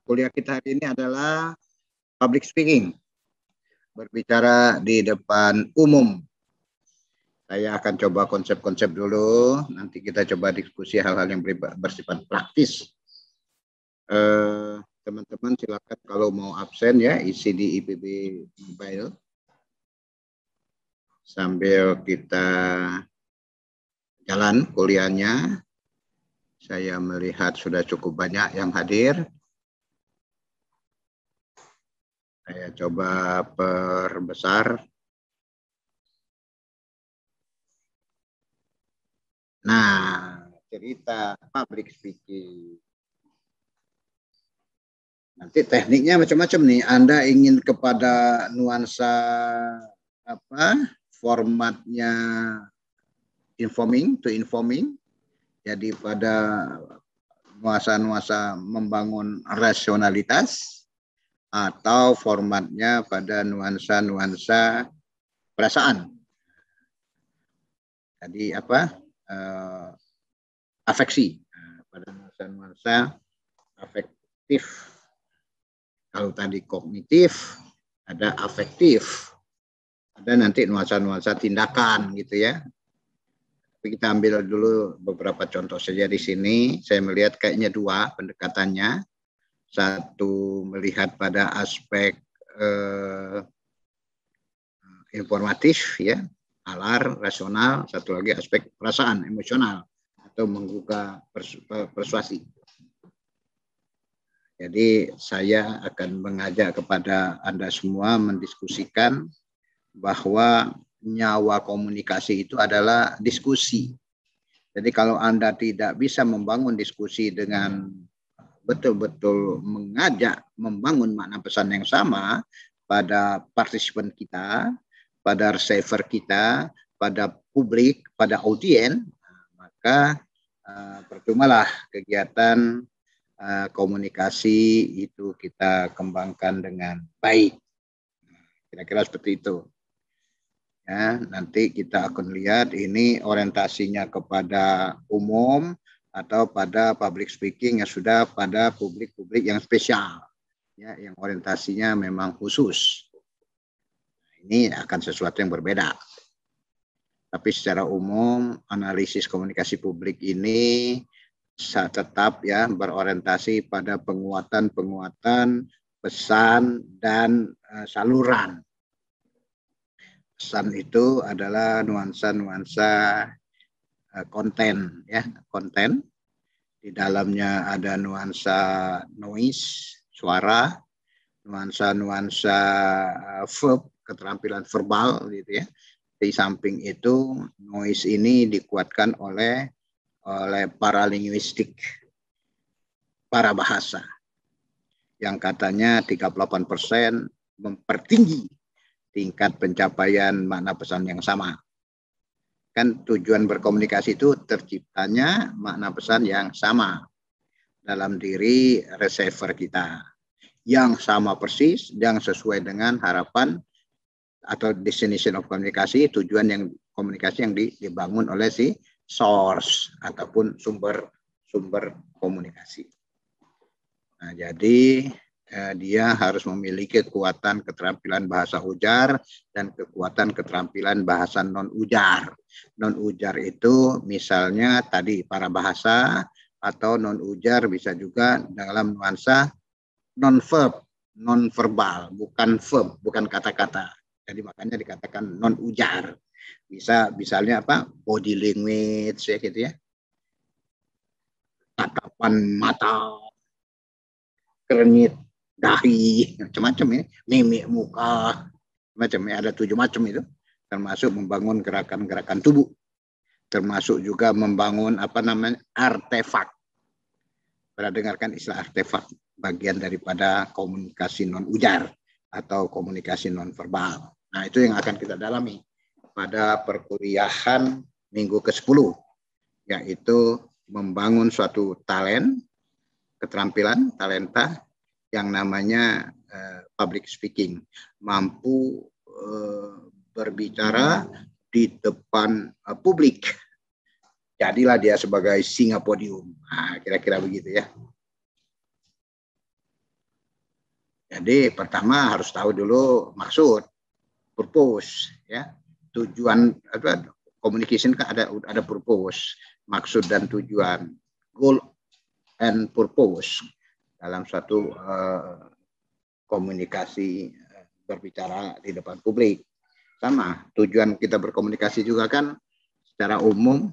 kuliah kita hari ini adalah public speaking, berbicara di depan umum. Saya akan coba konsep-konsep dulu, nanti kita coba diskusi hal-hal yang bersifat praktis. Teman-teman silakan kalau mau absen ya, isi di IPB Mobile. Sambil kita jalan kuliahnya, saya melihat sudah cukup banyak yang hadir. Saya coba perbesar. Nah, cerita public speaking. Nanti tekniknya macam-macam nih. Anda ingin kepada nuansa apa? Formatnya informing to informing. Jadi pada nuansa-nuansa membangun rasionalitas, atau formatnya pada nuansa-nuansa perasaan. Jadi apa? Afeksi. Pada nuansa-nuansa afektif. Kalau tadi kognitif, ada afektif. Ada nanti nuansa-nuansa tindakan gitu ya. Tapi kita ambil dulu beberapa contoh saja di sini. Saya melihat kayaknya dua pendekatannya. Satu melihat pada aspek informatif ya, nalar, rasional. Satu lagi aspek perasaan, emosional atau menggugah persuasi. Jadi saya akan mengajak kepada Anda semua mendiskusikan bahwa nyawa komunikasi itu adalah diskusi. Jadi kalau Anda tidak bisa membangun diskusi dengan betul-betul mengajak membangun makna pesan yang sama pada partisipan kita, pada receiver kita, pada publik, pada audien, maka percumalah kegiatan komunikasi itu kita kembangkan dengan baik. Kira-kira seperti itu. Ya, nanti kita akan lihat ini orientasinya kepada umum atau pada public speaking yang sudah pada publik-publik yang spesial, ya, yang orientasinya memang khusus. Ini akan sesuatu yang berbeda. Tapi secara umum analisis komunikasi publik ini tetap ya berorientasi pada penguatan pesan dan saluran. Pesan itu adalah nuansa-nuansa konten ya, konten di dalamnya ada nuansa noise, suara, nuansa verb, keterampilan verbal gitu ya. Di samping itu noise ini dikuatkan oleh para linguistik, para bahasa yang katanya 38% mempertinggi tingkat pencapaian makna pesan yang sama. Kan tujuan berkomunikasi itu terciptanya makna pesan yang sama dalam diri receiver kita. Yang sama persis, yang sesuai dengan harapan atau destination of komunikasi, tujuan yang komunikasi yang dibangun oleh si source ataupun sumber komunikasi. Nah, jadi dia harus memiliki kekuatan keterampilan bahasa ujar dan kekuatan keterampilan bahasa non-ujar. Non-ujar itu misalnya tadi para bahasa, atau non-ujar bisa juga dalam nuansa non-verb, non-verbal, bukan verb, bukan kata-kata. Jadi makanya dikatakan non-ujar. Bisa misalnya apa? Body language ya gitu ya. Tatapan mata, kerenyit dahi, macam-macam ini, mimik muka, macamnya ada 7 macam itu, termasuk membangun gerakan-gerakan tubuh, termasuk juga membangun apa namanya artefak. Pernah dengarkan istilah artefak? Bagian daripada komunikasi non ujar atau komunikasi non verbal. Nah itu yang akan kita dalami pada perkuliahan minggu ke-10, yaitu membangun suatu keterampilan, talenta yang namanya public speaking, mampu berbicara di depan publik. Jadilah dia sebagai singa podium. Nah, kira-kira begitu ya. Jadi pertama harus tahu dulu maksud, purpose, ya, tujuan apa, communication kan ada purpose, maksud dan tujuan, goal and purpose dalam suatu komunikasi berbicara di depan publik. Sama tujuan kita berkomunikasi juga kan secara umum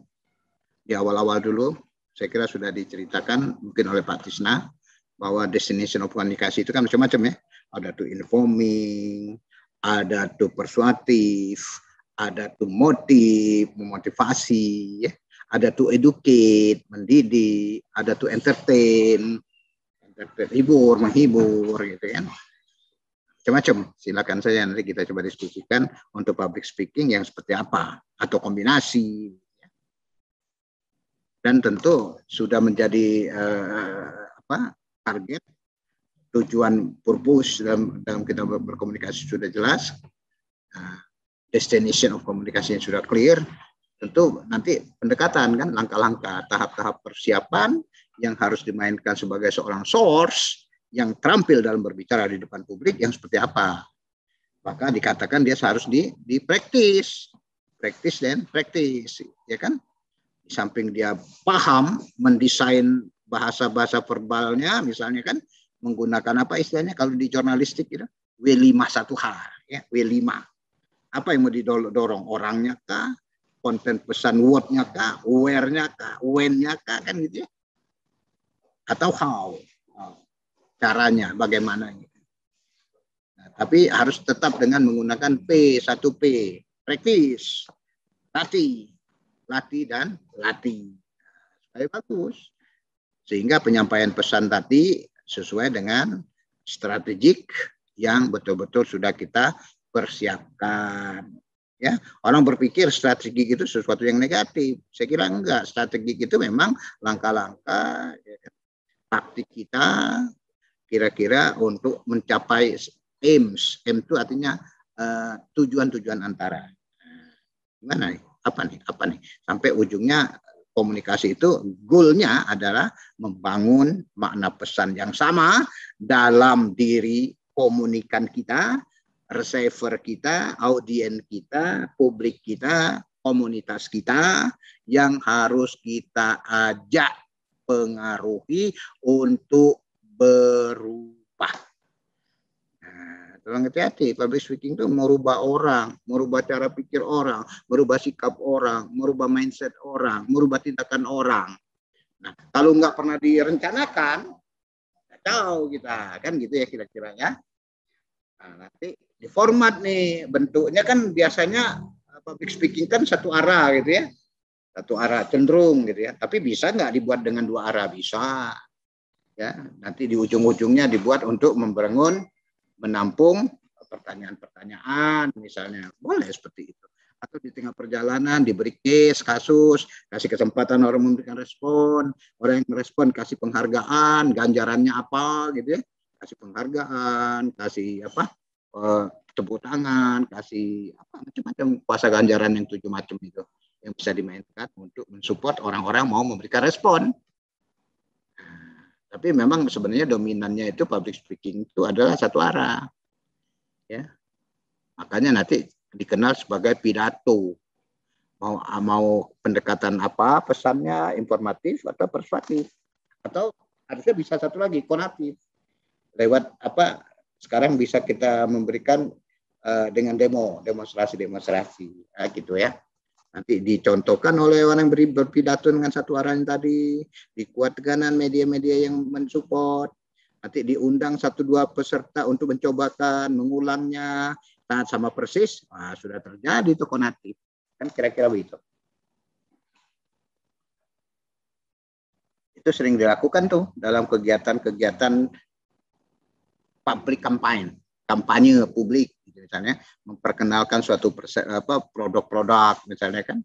di awal-awal dulu saya kira sudah diceritakan mungkin oleh Pak Tisna bahwa destination of komunikasi itu kan macam-macam ya. Ada to informing, ada to persuasif, ada to motive, memotivasi, ya. Ada to educate, mendidik, ada to entertain, hibur, menghibur gitu kan. Macam-macam. Silakan saja nanti kita coba diskusikan untuk public speaking yang seperti apa atau kombinasi. Dan tentu sudah menjadi target, tujuan, purpose dalam kita berkomunikasi sudah jelas, destination of komunikasi yang sudah clear. Tentu nanti pendekatan kan, langkah-langkah, tahap-tahap persiapan yang harus dimainkan sebagai seorang source yang terampil dalam berbicara di depan publik yang seperti apa. Maka dikatakan dia harus dipraktis, praktis dan praktis, ya kan? Di samping dia paham mendesain bahasa-bahasa verbalnya, misalnya kan menggunakan apa istilahnya kalau di jurnalistik itu W51H, ya, W5. Apa yang mau didorong, orangnya kah, konten pesan word-nya kah, where-nya kah, when-nya kah, kan gitu ya. Atau how, caranya bagaimana gitu. Nah, tapi harus tetap dengan menggunakan P1P, praktis, latih dan latih. Supaya bagus. Sehingga penyampaian pesan tadi sesuai dengan strategik yang betul-betul sudah kita persiapkan. Ya, orang berpikir strategi itu sesuatu yang negatif. Saya kira enggak. Strategi itu memang langkah-langkah taktik kita kira-kira untuk mencapai aims. Aim itu artinya tujuan-tujuan antara. Gimana nih? Apa nih? Sampai ujungnya komunikasi itu goalnya adalah membangun makna pesan yang sama dalam diri komunikan kita, receiver kita, audien kita, publik kita, komunitas kita yang harus kita ajak pengaruhi untuk berubah. Tolong hati-hati, public speaking itu merubah orang, merubah cara pikir orang, merubah sikap orang, merubah mindset orang, merubah tindakan orang. Nah, kalau nggak pernah direncanakan, nggak tahu kita, kan gitu ya kira-kira ya. Nah, nanti di format nih, bentuknya kan biasanya public speaking kan satu arah gitu ya, satu arah cenderung gitu ya. Tapi bisa nggak dibuat dengan dua arah? Bisa. Ya, nanti di ujung-ujungnya dibuat untuk membangun, menampung pertanyaan-pertanyaan misalnya, boleh seperti itu. Atau di tengah perjalanan diberi case, kasus, kasih kesempatan orang memberikan respon, orang yang merespon kasih penghargaan, ganjarannya apa gitu ya, kasih penghargaan, kasih apa, tepuk tangan, kasih apa macam-macam kuasa ganjaran yang 7 macam itu yang bisa dimainkan untuk mensupport orang-orang mau memberikan respon. Tapi memang sebenarnya dominannya itu public speaking itu adalah satu arah. Ya. Makanya nanti dikenal sebagai pidato. Mau pendekatan apa, pesannya informatif atau persuasif. Atau harusnya bisa satu lagi, konatif. Lewat apa, sekarang bisa kita memberikan dengan demonstrasi, gitu ya. Nanti dicontohkan oleh orang yang berpidato dengan satu arah yang tadi, dikuatkan media-media yang mensupport, nanti diundang 1-2 peserta untuk mencobakan, mengulangnya, saat sama persis, sudah terjadi itu konatif. Kan kira-kira begitu. Itu sering dilakukan tuh dalam kegiatan-kegiatan public campaign, kampanye publik. Misalnya memperkenalkan suatu produk-produk misalnya kan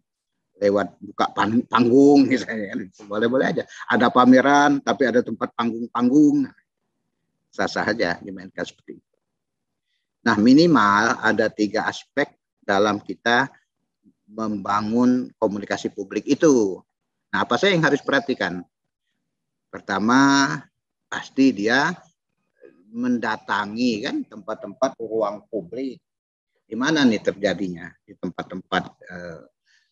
lewat buka panggung misalnya, boleh-boleh aja, ada pameran tapi ada tempat panggung-panggung, sah-sah aja dimainkan seperti itu. Nah, minimal ada 3 aspek dalam kita membangun komunikasi publik itu. Nah, apa saja yang harus perhatikan? Pertama, pasti dia mendatangi kan tempat-tempat ruang publik. Di mana nih terjadinya? Di tempat-tempat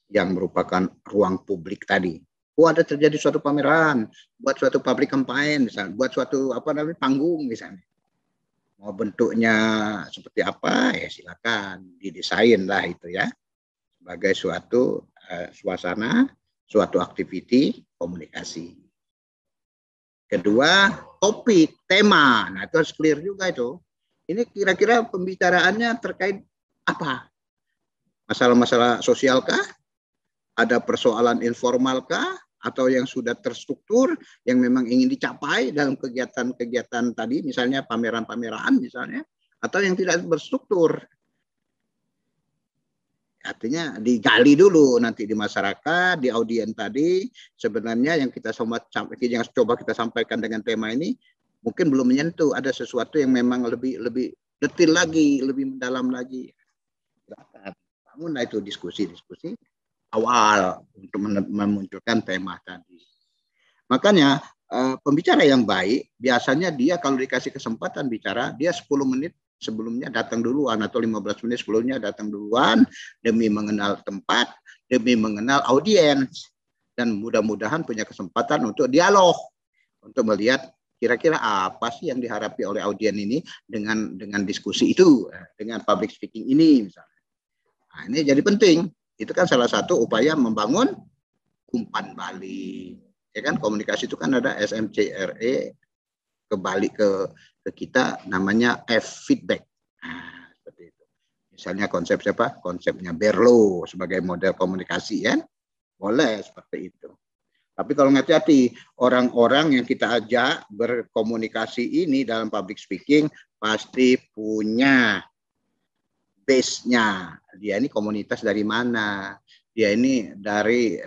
yang merupakan ruang publik tadi. Oh, ada terjadi suatu pameran, buat suatu public campaign misalnya, buat suatu panggung misalnya. Mau bentuknya seperti apa ya silakan didesain lah itu ya sebagai suatu suasana, suatu aktiviti komunikasi. Kedua, topik, tema. Nah, itu harus clear juga itu. Ini kira-kira pembicaraannya terkait apa? Masalah-masalah sosial kah? Ada persoalan informal kah? Atau yang sudah terstruktur, yang memang ingin dicapai dalam kegiatan-kegiatan tadi, misalnya pameran-pameran misalnya, atau yang tidak berstruktur. Artinya digali dulu nanti di masyarakat, di audiens tadi, sebenarnya yang coba kita sampaikan dengan tema ini, mungkin belum menyentuh, ada sesuatu yang memang lebih detail lagi, lebih mendalam lagi. Bangunlah itu diskusi-diskusi awal untuk memunculkan tema tadi. Makanya pembicara yang baik biasanya dia kalau dikasih kesempatan bicara, dia 10 menit sebelumnya datang duluan atau 15 menit sebelumnya datang duluan demi mengenal tempat, demi mengenal audiens, dan mudah-mudahan punya kesempatan untuk dialog, untuk melihat kira-kira apa sih yang diharapi oleh audiens ini dengan diskusi itu, dengan public speaking ini misalnya. Nah, ini jadi penting. Itu kan salah satu upaya membangun umpan balik. Ya kan, komunikasi itu kan ada SMCRE, kebalik ke kita namanya F feedback. Nah, seperti itu. Misalnya konsep siapa? Konsepnya Berlo sebagai model komunikasi ya. Boleh seperti itu. Tapi kalau hati-hati, orang-orang yang kita ajak berkomunikasi ini dalam public speaking pasti punya base-nya. Dia ini komunitas dari mana? Dia ini dari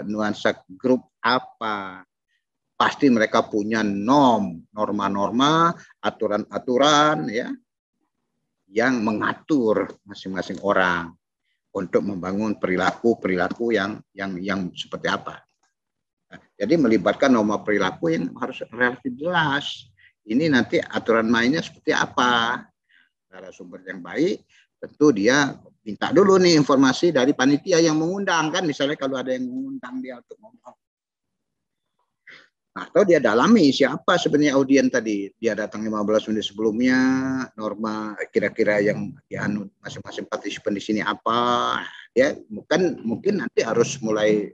nuansa grup apa? Pasti mereka punya norma-norma, aturan-aturan ya yang mengatur masing-masing orang untuk membangun perilaku yang seperti apa. Nah, jadi melibatkan norma perilaku yang harus relatif jelas. Ini nanti aturan mainnya seperti apa? Narasumber yang baik, tentu dia minta dulu nih informasi dari panitia yang mengundang kan, misalnya kalau ada yang mengundang dia untuk ngomong. Atau dia dalami siapa sebenarnya audiens tadi. Dia datang 15 menit sebelumnya, norma kira-kira yang dianut masing-masing partisipan di sini apa. Ya, mungkin nanti harus mulai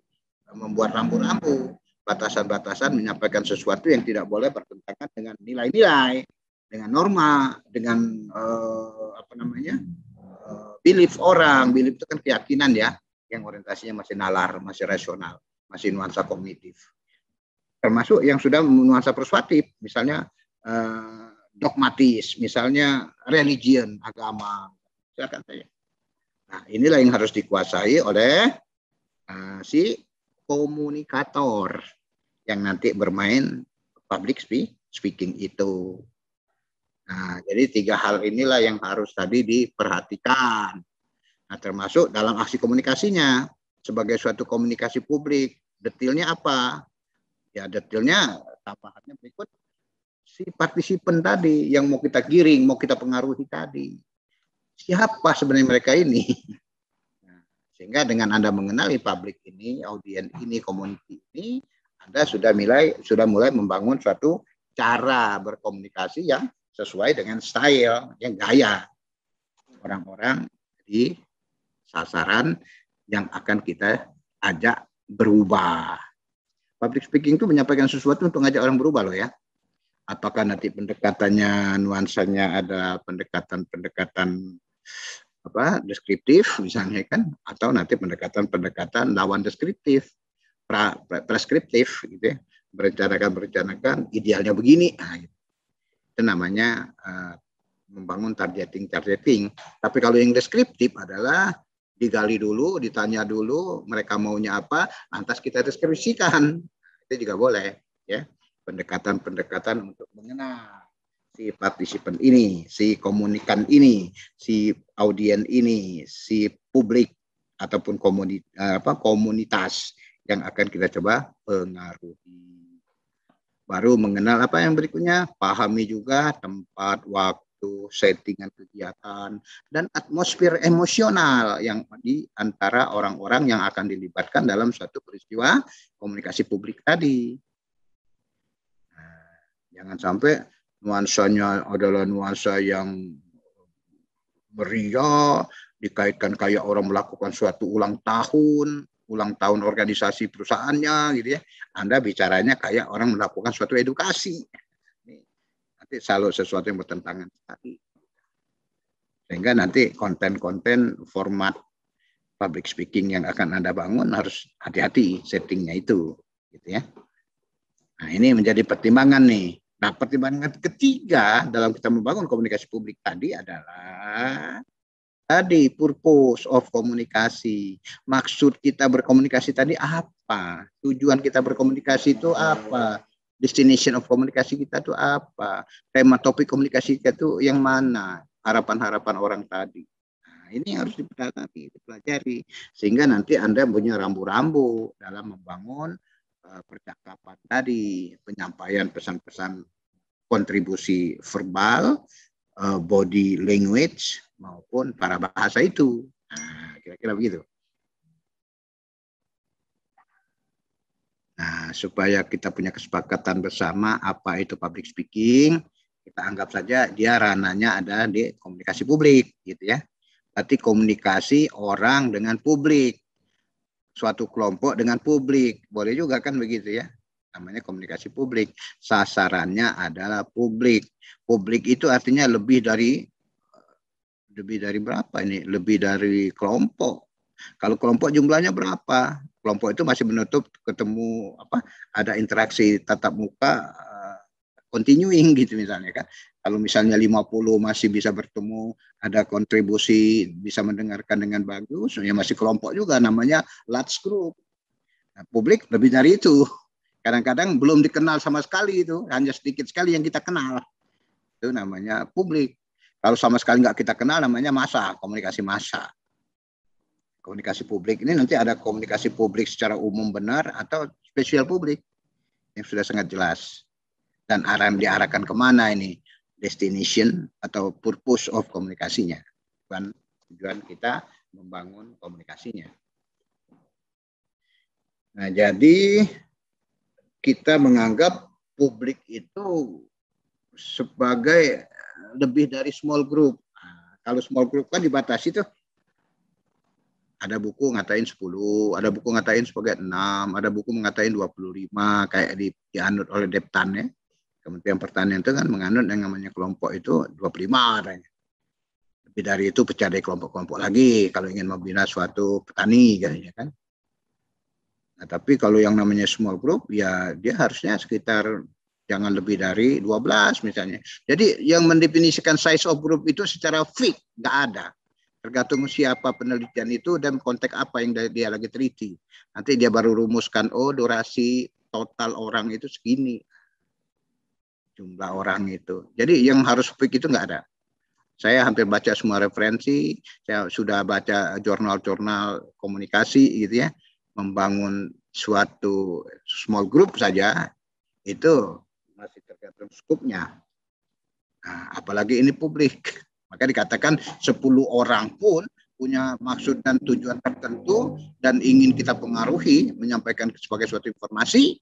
membuat rambu-rambu, batasan-batasan menyampaikan sesuatu yang tidak boleh bertentangan dengan nilai-nilai, dengan norma, dengan belief orang. Belief itu kan keyakinan ya, yang orientasinya masih nalar, masih rasional, masih nuansa kognitif. Termasuk yang sudah nuansa persuasif, misalnya dogmatis, misalnya religion, agama. Silakan saya. Nah, inilah yang harus dikuasai oleh si komunikator yang nanti bermain public speaking itu. Nah, jadi 3 hal inilah yang harus tadi diperhatikan. Nah, termasuk dalam aksi komunikasinya sebagai suatu komunikasi publik, detailnya apa? Ya, detailnya tambahannya berikut si partisipan tadi yang mau kita giring, mau kita pengaruhi tadi. Siapa sebenarnya mereka ini? Nah, sehingga dengan Anda mengenali publik ini, audiens ini, community ini, Anda sudah mulai membangun suatu cara berkomunikasi yang sesuai dengan style, yang gaya orang-orang di sasaran yang akan kita ajak berubah. Public speaking itu menyampaikan sesuatu untuk ngajak orang berubah loh ya. Apakah nanti pendekatannya, nuansanya ada pendekatan deskriptif misalnya kan, atau nanti pendekatan lawan deskriptif, preskriptif gitu ya. Berencanakan idealnya begini. Nah, itu namanya membangun targeting. Tapi kalau yang deskriptif adalah digali dulu, ditanya dulu mereka maunya apa, lantas kita deskripsikan. Itu juga boleh ya. Pendekatan untuk mengenal si partisipan ini, si komunikan ini, si audiens ini, si publik ataupun komunitas yang akan kita coba pengaruhi. Baru mengenal apa yang berikutnya, pahami juga tempat, waktu, settingan kegiatan, dan atmosfer emosional yang di antara orang-orang yang akan dilibatkan dalam suatu peristiwa komunikasi publik tadi. Nah, jangan sampai nuansanya adalah nuansa yang meriah, dikaitkan kayak orang melakukan suatu ulang tahun organisasi perusahaannya gitu ya. Anda bicaranya kayak orang melakukan suatu edukasi. Nanti selalu sesuatu yang bertentangan tadi. Sehingga nanti konten-konten format public speaking yang akan Anda bangun harus hati-hati settingnya itu gitu ya. Nah, ini menjadi pertimbangan nih. Nah, pertimbangan ketiga dalam kita membangun komunikasi publik tadi adalah tadi purpose of komunikasi. Maksud kita berkomunikasi tadi apa? Tujuan kita berkomunikasi itu apa? Destination of komunikasi kita itu apa? Tema topik komunikasi kita itu yang mana? Harapan-harapan orang tadi. Nah, ini harus dipelajari. Sehingga nanti Anda punya rambu-rambu dalam membangun percakapan tadi. Penyampaian pesan-pesan kontribusi verbal, body language, maupun para bahasa itu. Nah, kira-kira begitu. Nah, supaya kita punya kesepakatan bersama apa itu public speaking, kita anggap saja dia ranahnya ada di komunikasi publik, gitu ya. Berarti komunikasi orang dengan publik, suatu kelompok dengan publik, boleh juga kan begitu ya. Namanya komunikasi publik. Sasarannya adalah publik. Publik itu artinya lebih dari berapa ini? Lebih dari kelompok. Kalau kelompok jumlahnya berapa? Kelompok itu masih menutup ketemu ada interaksi tatap muka continuing gitu misalnya kan. Kalau misalnya 50 masih bisa bertemu, ada kontribusi, bisa mendengarkan dengan bagus, ya masih kelompok juga namanya large group. Nah, publik lebih dari itu. Kadang-kadang belum dikenal sama sekali itu, hanya sedikit sekali yang kita kenal. Itu namanya publik. Kalau sama sekali nggak kita kenal namanya massa, komunikasi massa. Komunikasi publik ini nanti ada komunikasi publik secara umum benar atau spesial publik yang sudah sangat jelas. Dan diarahkan kemana ini? Destination atau purpose of komunikasinya. Tujuan kita membangun komunikasinya. Nah, jadi kita menganggap publik itu sebagai lebih dari small group. Nah, kalau small group kan dibatasi tuh. Ada buku ngatain 10, ada buku ngatain sebagai 6, ada buku ngatain 25, kayak dianut oleh Deptan ya. Kementerian Pertanian itu kan menganut yang namanya kelompok itu 25 adanya. Lebih dari itu pecah dari kelompok-kelompok lagi kalau ingin membina suatu petani kayaknya kan. Nah, tapi kalau yang namanya small group ya dia harusnya sekitar jangan lebih dari 12 misalnya. Jadi yang mendefinisikan size of group itu secara fix nggak ada. Tergantung siapa penelitian itu dan konteks apa yang dia lagi teliti. Nanti dia baru rumuskan, oh durasi total orang itu segini. Jumlah orang itu. Jadi yang harus fix itu nggak ada. Saya hampir baca semua referensi, saya sudah baca jurnal-jurnal komunikasi gitu ya. Membangun suatu small group saja, itu masih tergantung skupnya. Nah, apalagi ini publik. Maka dikatakan 10 orang pun punya maksud dan tujuan tertentu dan ingin kita pengaruhi, menyampaikan sebagai suatu informasi,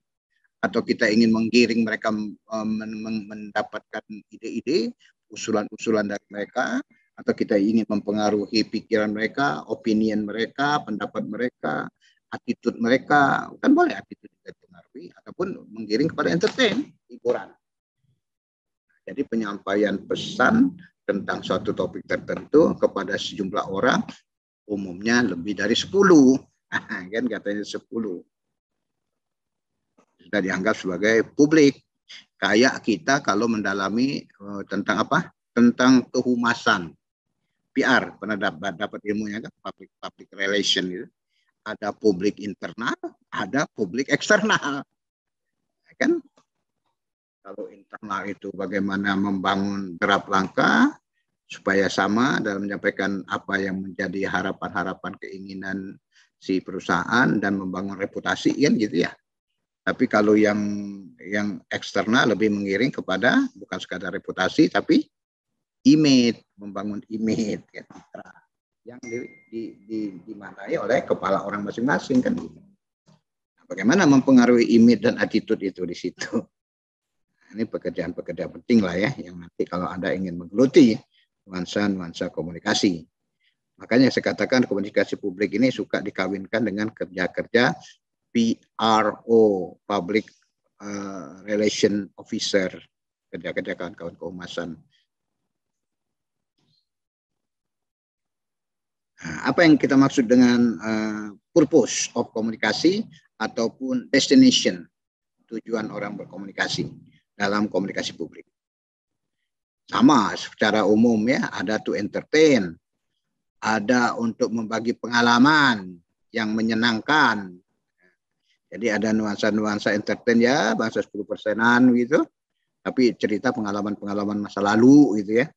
atau kita ingin menggiring mereka mendapatkan ide-ide, usulan-usulan dari mereka, atau kita ingin mempengaruhi pikiran mereka, opinion mereka, pendapat mereka, attitude mereka, kan boleh attitude kita pengaruhi, ataupun menggiring kepada entertain, hiburan. Jadi penyampaian pesan tentang suatu topik tertentu kepada sejumlah orang, umumnya lebih dari 10. Kan katanya 10. Sudah dianggap sebagai publik. Kayak kita kalau mendalami tentang apa? Tentang kehumasan. PR, pernah dapat ilmunya kan? Public relation gitu. Ada publik internal, ada publik eksternal. Kan? Kalau internal itu bagaimana membangun derap langkah supaya sama dalam menyampaikan apa yang menjadi harapan-harapan keinginan si perusahaan dan membangun reputasi kan gitu ya. Tapi kalau yang eksternal lebih mengiring kepada bukan sekadar reputasi, tapi image, membangun image ya, yang dimanai oleh kepala orang masing-masing kan. Bagaimana mempengaruhi image dan attitude itu di situ. Ini pekerjaan-pekerjaan penting lah ya, yang nanti kalau Anda ingin menggeluti nuansa-nuansa komunikasi. Makanya saya katakan komunikasi publik ini suka dikawinkan dengan kerja-kerja PRO, Public Relation Officer, kerja-kerja kawan-kawan kehumasan. Nah, apa yang kita maksud dengan purpose of komunikasi ataupun destination, tujuan orang berkomunikasi dalam komunikasi publik? Sama secara umum ya, ada to entertain, ada untuk membagi pengalaman yang menyenangkan. Jadi ada nuansa-nuansa entertain ya, bahasa 10%-an gitu. Tapi cerita pengalaman-pengalaman masa lalu gitu ya.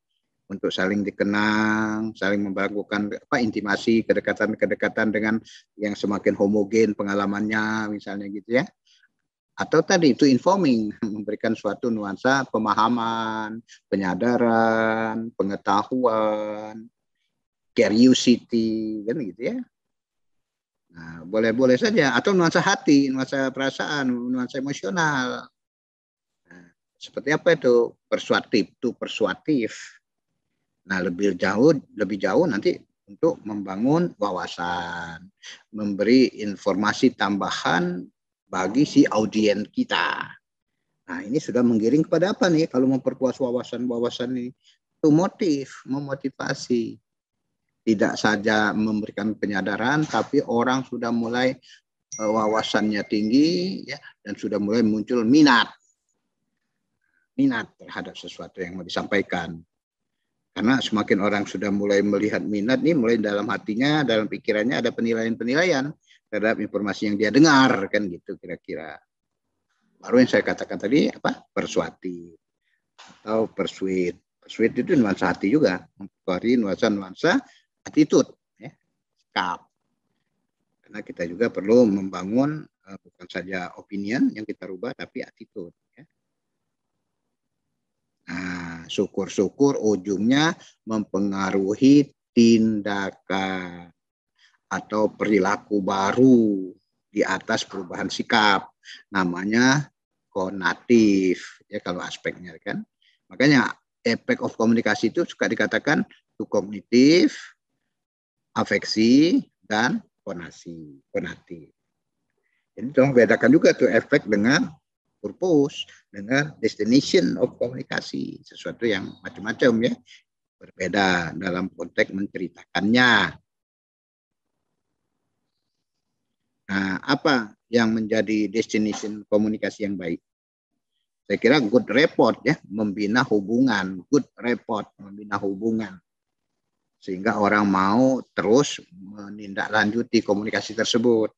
Untuk saling dikenang, saling membangunkan intimasi, kedekatan-kedekatan dengan yang semakin homogen pengalamannya misalnya gitu ya. Atau tadi itu informing, memberikan suatu nuansa pemahaman, penyadaran, pengetahuan, curiosity, kan gitu ya. Nah, boleh-boleh saja. Atau nuansa hati, nuansa perasaan, nuansa emosional. Nah, seperti apa itu? Persuatif. Nah, lebih jauh nanti untuk membangun wawasan, memberi informasi tambahan bagi si audiens kita. Nah, ini sudah menggiring kepada apa nih? Kalau memperkuat wawasan-wawasan ini, itu memotivasi. Tidak saja memberikan penyadaran, tapi orang sudah mulai wawasannya tinggi, ya, dan sudah mulai muncul minat terhadap sesuatu yang mau disampaikan. Karena semakin orang sudah mulai melihat minat nih, mulai dalam hatinya, dalam pikirannya ada penilaian-penilaian terhadap informasi yang dia dengar, kan gitu kira-kira. Baru yang saya katakan tadi persuatif atau persuade. Persuade itu nuansa hati juga, mempengaruhi nuansa attitude, ya, sikap. Karena kita juga perlu membangun bukan saja opinion yang kita rubah, tapi attitude. Ya. Nah, syukur-syukur ujungnya mempengaruhi tindakan atau perilaku baru di atas perubahan sikap. Namanya konatif, ya kalau aspeknya kan. Makanya efek of komunikasi itu suka dikatakan to kognitif, afeksi, dan konatif. Jadi tolong bedakan juga tuh efek dengan purpose, dengan destination of komunikasi. Sesuatu yang macam-macam ya. Berbeda dalam konteks menceritakannya. Nah, apa yang menjadi destination komunikasi yang baik? Saya kira good rapport ya, membina hubungan. Good rapport, membina hubungan. Sehingga orang mau terus menindaklanjuti komunikasi tersebut.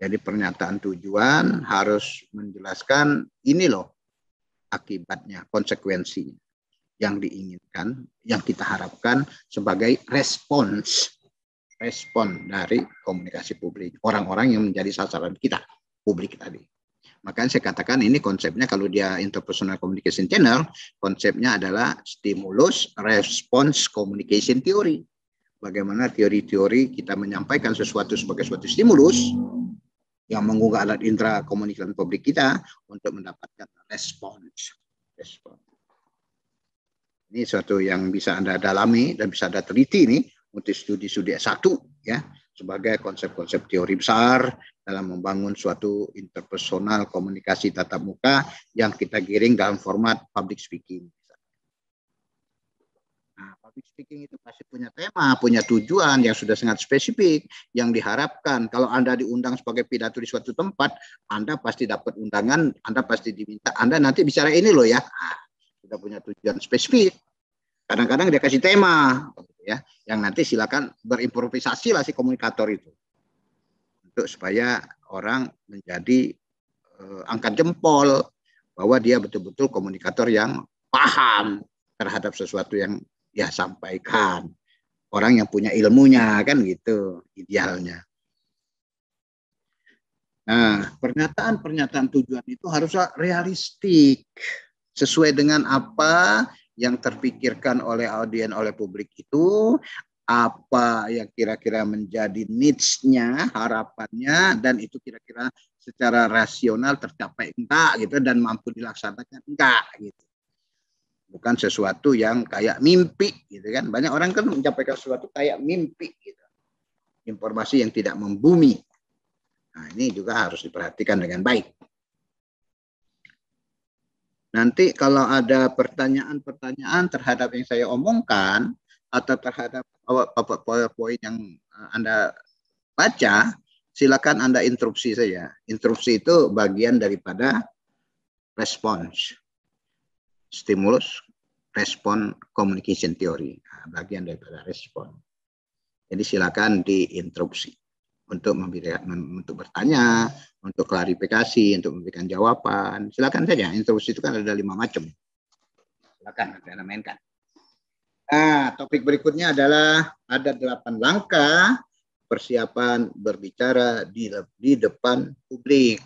Jadi pernyataan tujuan harus menjelaskan ini loh akibatnya, konsekuensinya yang diinginkan, yang kita harapkan sebagai respon dari komunikasi publik. Orang-orang yang menjadi sasaran kita, publik tadi. Makanya saya katakan ini konsepnya kalau dia interpersonal communication channel, konsepnya adalah stimulus response communication theory. Bagaimana teori-teori kita menyampaikan sesuatu sebagai suatu stimulus yang menggugah alat indera komunikasi publik kita untuk mendapatkan respons. Ini suatu yang bisa Anda dalami dan bisa Anda teliti nih untuk studi-studi S1 ya, sebagai konsep-konsep teori besar dalam membangun suatu interpersonal komunikasi tatap muka yang kita giring dalam format public speaking. Nah, public speaking itu pasti punya tema, punya tujuan yang sudah sangat spesifik, yang diharapkan. Kalau Anda diundang sebagai pidato di suatu tempat, Anda pasti dapat undangan, Anda pasti diminta, Anda nanti bicara ini loh ya. Nah, sudah punya tujuan spesifik. Kadang-kadang dia kasih tema, ya, yang nanti silakan berimprovisasi lah si komunikator itu. Untuk supaya orang menjadi angkat jempol bahwa dia betul-betul komunikator yang paham terhadap sesuatu yang dia sampaikan. Orang yang punya ilmunya kan gitu idealnya. Nah, pernyataan-pernyataan tujuan itu harus realistik, sesuai dengan apa yang terpikirkan oleh audiens, oleh publik itu, apa yang kira-kira menjadi needs-nya, harapannya, dan itu kira-kira secara rasional tercapai enggak gitu, dan mampu dilaksanakan enggak gitu. Bukan sesuatu yang kayak mimpi gitu kan. Banyak orang kan menyampaikan sesuatu kayak mimpi gitu. Informasi yang tidak membumi. Nah, ini juga harus diperhatikan dengan baik. Nanti kalau ada pertanyaan-pertanyaan terhadap yang saya omongkan atau terhadap PowerPoint yang Anda baca, silakan Anda interupsi saja. Interupsi itu bagian daripada respons. Stimulus, respon, communication theory. Nah, bagian daripada respon. Jadi silakan diinterupsi untuk bertanya, untuk klarifikasi, untuk memberikan jawaban. Silakan saja. Interupsi itu kan ada 5 macam. Silakan Anda mainkan. Nah, topik berikutnya adalah ada 8 langkah persiapan berbicara di depan publik.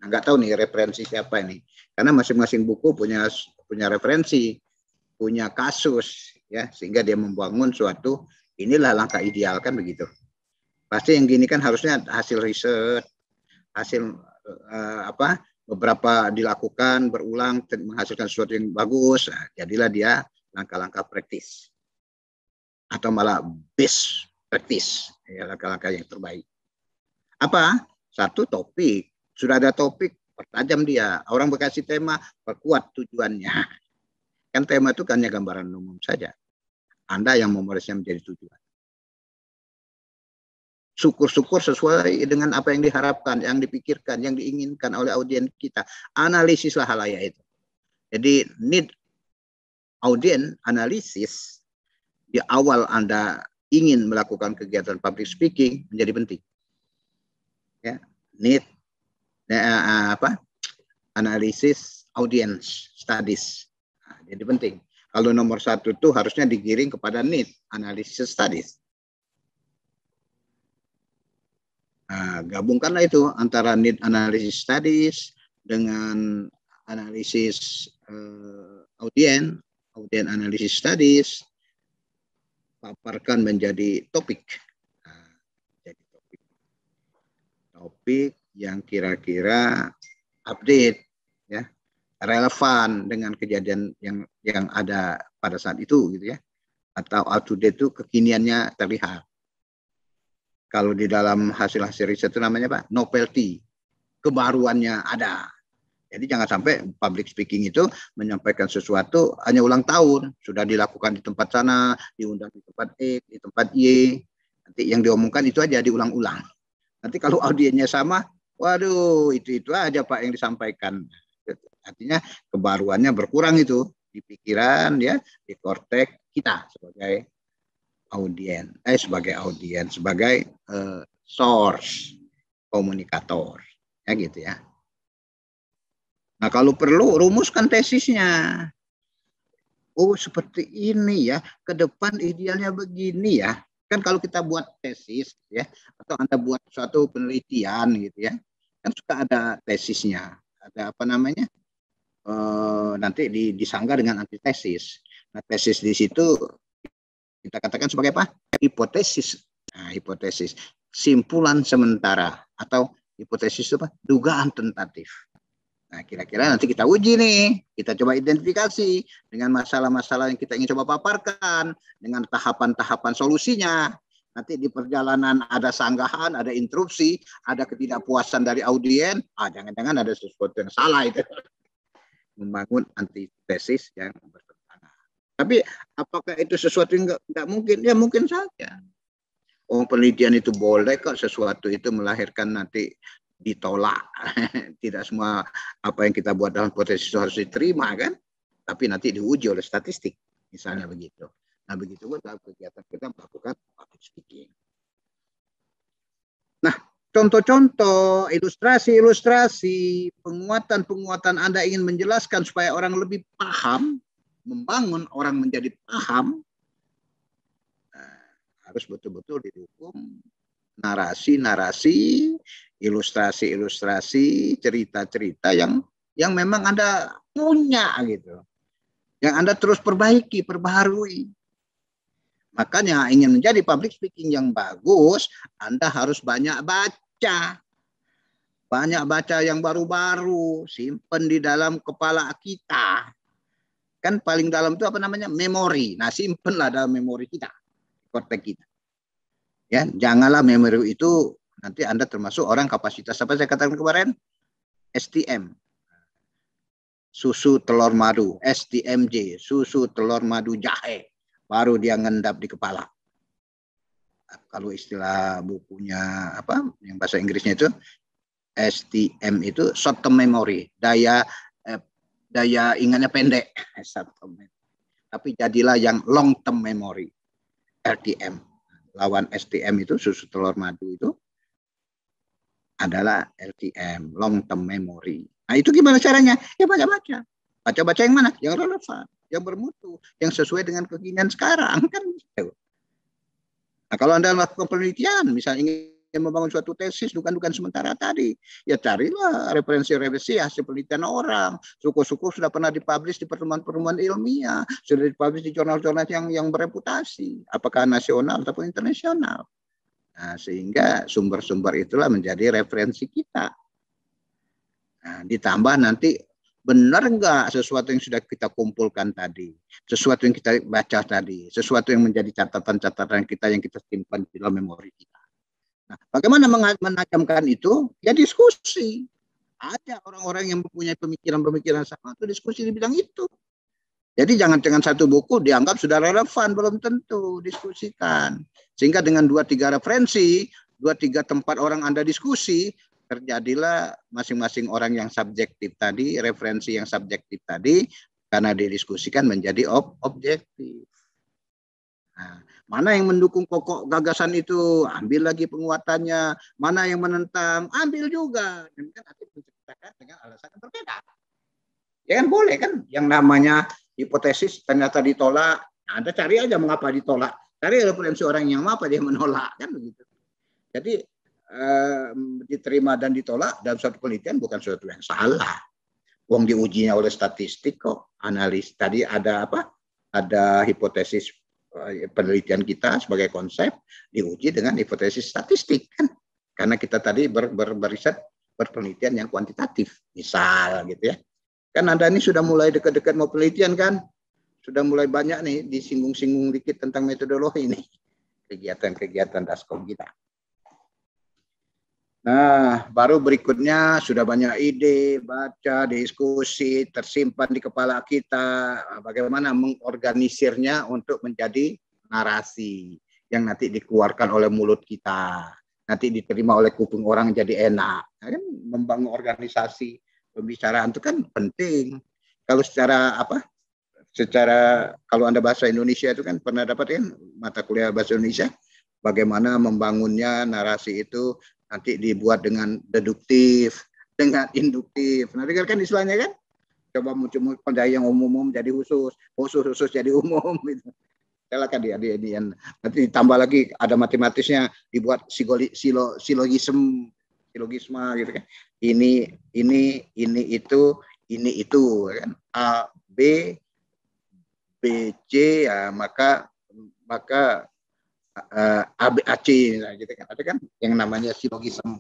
Nah, nggak tahu nih referensi siapa ini. Karena masing-masing buku punya referensi, punya kasus, ya, sehingga dia membangun suatu, inilah langkah ideal kan begitu. Pasti yang gini kan harusnya hasil riset, hasil beberapa dilakukan berulang menghasilkan sesuatu yang bagus. Nah, jadilah dia langkah-langkah praktis atau malah best praktis, ya, langkah-langkah yang terbaik. Apa? Satu, topik. Sudah ada topik, pertajam dia. Orang berkasih tema, perkuat tujuannya. Kan tema itu hanya gambaran umum saja. Anda yang memorisnya menjadi tujuan. Syukur-syukur sesuai dengan apa yang diharapkan, yang dipikirkan, yang diinginkan oleh audiens kita. Analisislah halayak itu. Jadi need audiens analisis di awal Anda ingin melakukan kegiatan public speaking menjadi penting. Ya, need analisis audience studies. Nah, jadi penting. Kalau nomor 1 itu harusnya digiring kepada need analysis studies. Nah, gabungkanlah itu antara need analysis studies dengan analisis audience analysis studies, paparkan menjadi topik. Nah, jadi topik yang kira-kira update, ya, relevan dengan kejadian yang ada pada saat itu gitu ya, atau up to date itu kekiniannya terlihat. Kalau di dalam hasil-hasil riset itu namanya apa? Novelty, kebaruannya ada. Jadi jangan sampai public speaking itu menyampaikan sesuatu hanya ulang tahun, sudah dilakukan di tempat sana, diundang di tempat X, di tempat Y, nanti yang diomongkan itu aja diulang-ulang. Nanti kalau audiensnya sama, waduh itu aja Pak yang disampaikan. Artinya kebaruannya berkurang itu di pikiran, ya, di korteks kita sebagai audiens, sebagai source komunikator, ya gitu ya. Nah, kalau perlu rumuskan tesisnya. Oh, seperti ini ya, ke depan idealnya begini ya. Kan kalau kita buat tesis ya, atau Anda buat suatu penelitian gitu ya, kan suka ada tesisnya, ada apa namanya? Nanti disangga dengan antitesis. Nah, tesis di situ kita katakan sebagai apa? Hipotesis. Nah, hipotesis. Simpulan sementara. Atau hipotesis itu apa? Dugaan tentatif. Nah, kira-kira nanti kita uji nih. Kita coba identifikasi dengan masalah-masalah yang kita ingin coba paparkan. Dengan tahapan-tahapan solusinya. Nanti di perjalanan ada sanggahan, ada interupsi, ada ketidakpuasan dari audiens. Jangan-jangan ada sesuatu yang salah itu. Membangun antitesis yang bertentangan. Tapi apakah itu sesuatu yang nggak mungkin? Ya mungkin saja. Penelitian itu boleh kok, sesuatu itu melahirkan nanti ditolak. Tidak semua apa yang kita buat dalam hipotesis itu harus diterima kan? Tapi nanti diuji oleh statistik, misalnya begitu. Nah begitu pun dalam kegiatan kita melakukan public speaking. Nah, contoh-contoh, ilustrasi-ilustrasi, penguatan-penguatan Anda ingin menjelaskan supaya orang lebih paham, membangun orang menjadi paham, harus betul-betul didukung narasi-narasi, ilustrasi-ilustrasi, cerita-cerita yang memang Anda punya gitu. Yang Anda terus perbaharui. Makanya ingin menjadi public speaking yang bagus, Anda harus banyak baca. Banyak baca yang baru-baru, simpen di dalam kepala kita. Kan paling dalam itu apa namanya? Memori. Nah, simpenlah dalam memori kita, kortek kita. Ya, janganlah memori itu nanti Anda termasuk orang kapasitas apa saya katakan kemarin? STM. Susu telur madu, STMJ, susu telur madu jahe. Baru dia ngendap di kepala. Kalau istilah bukunya apa yang bahasa Inggrisnya itu STM itu short term memory, daya ingatnya pendek. Tapi jadilah yang long term memory, LTM. Lawan STM itu susu telur madu itu adalah LTM, long term memory. Nah, itu gimana caranya? Ya baca-baca. Baca-baca yang mana? Yang relevan, yang bermutu, yang sesuai dengan kekinian sekarang kan gitu. Nah, kalau Anda melakukan penelitian, misalnya ingin membangun suatu tesis, bukan sementara tadi, ya carilah referensi hasil penelitian orang. Syukur-syukur sudah pernah dipublish di pertemuan-pertemuan ilmiah, sudah dipublish di jurnal-jurnal yang bereputasi, apakah nasional ataupun internasional. Nah, sehingga sumber-sumber itulah menjadi referensi kita. Nah, ditambah nanti benar enggak sesuatu yang sudah kita kumpulkan tadi, sesuatu yang kita baca tadi, sesuatu yang menjadi catatan-catatan kita yang kita simpan di dalam memori kita. Nah, bagaimana menajamkan itu? Ya diskusi. Ada orang-orang yang mempunyai pemikiran-pemikiran sama itu diskusi di bidang itu. Jadi jangan dengan satu buku dianggap sudah relevan, belum tentu diskusikan. Sehingga dengan 2-3 referensi, 2-3 tempat orang Anda diskusi, terjadilah masing-masing orang yang subjektif tadi, referensi yang subjektif tadi, karena didiskusikan menjadi objektif. Nah, mana yang mendukung pokok gagasan itu, ambil lagi penguatannya. Mana yang menentang, ambil juga. Dan kan nanti menceritakan dengan alasan yang berbeda. Ya kan boleh kan, yang namanya hipotesis ternyata ditolak, Anda cari aja mengapa ditolak. Cari referensi orang yang mengapa dia menolak, kan begitu. Jadi diterima dan ditolak dalam suatu penelitian bukan sesuatu yang salah. Wong diujinya oleh statistik kok, analis. Tadi ada apa? Ada hipotesis penelitian kita sebagai konsep diuji dengan hipotesis statistik kan. Karena kita tadi beriset berpenelitian yang kuantitatif, misal gitu ya. Kan Anda ini sudah mulai dekat-dekat mau penelitian kan? Sudah mulai banyak nih disinggung-singgung dikit tentang metodologi ini. Kegiatan-kegiatan Daskom kita. Nah, baru berikutnya sudah banyak ide, baca, diskusi, tersimpan di kepala kita. Bagaimana mengorganisirnya untuk menjadi narasi yang nanti dikeluarkan oleh mulut kita. Nanti diterima oleh kuping orang jadi enak. Nah, kan membangun organisasi pembicaraan itu kan penting. Kalau secara apa? Secara kalau Anda bahasa Indonesia itu kan pernah dapat kan mata kuliah bahasa Indonesia. Bagaimana membangunnya narasi itu nanti dibuat dengan deduktif, dengan induktif. Nanti kan istilahnya kan, coba muncul pendaya yang umum jadi khusus jadi umum. Gitu. Silakan dia nanti ditambah lagi ada matematisnya, dibuat silogisme gitu kan. Ini itu kan. A, B, C, ya, maka ABAC gitu kan. Ada kan yang namanya silogisme.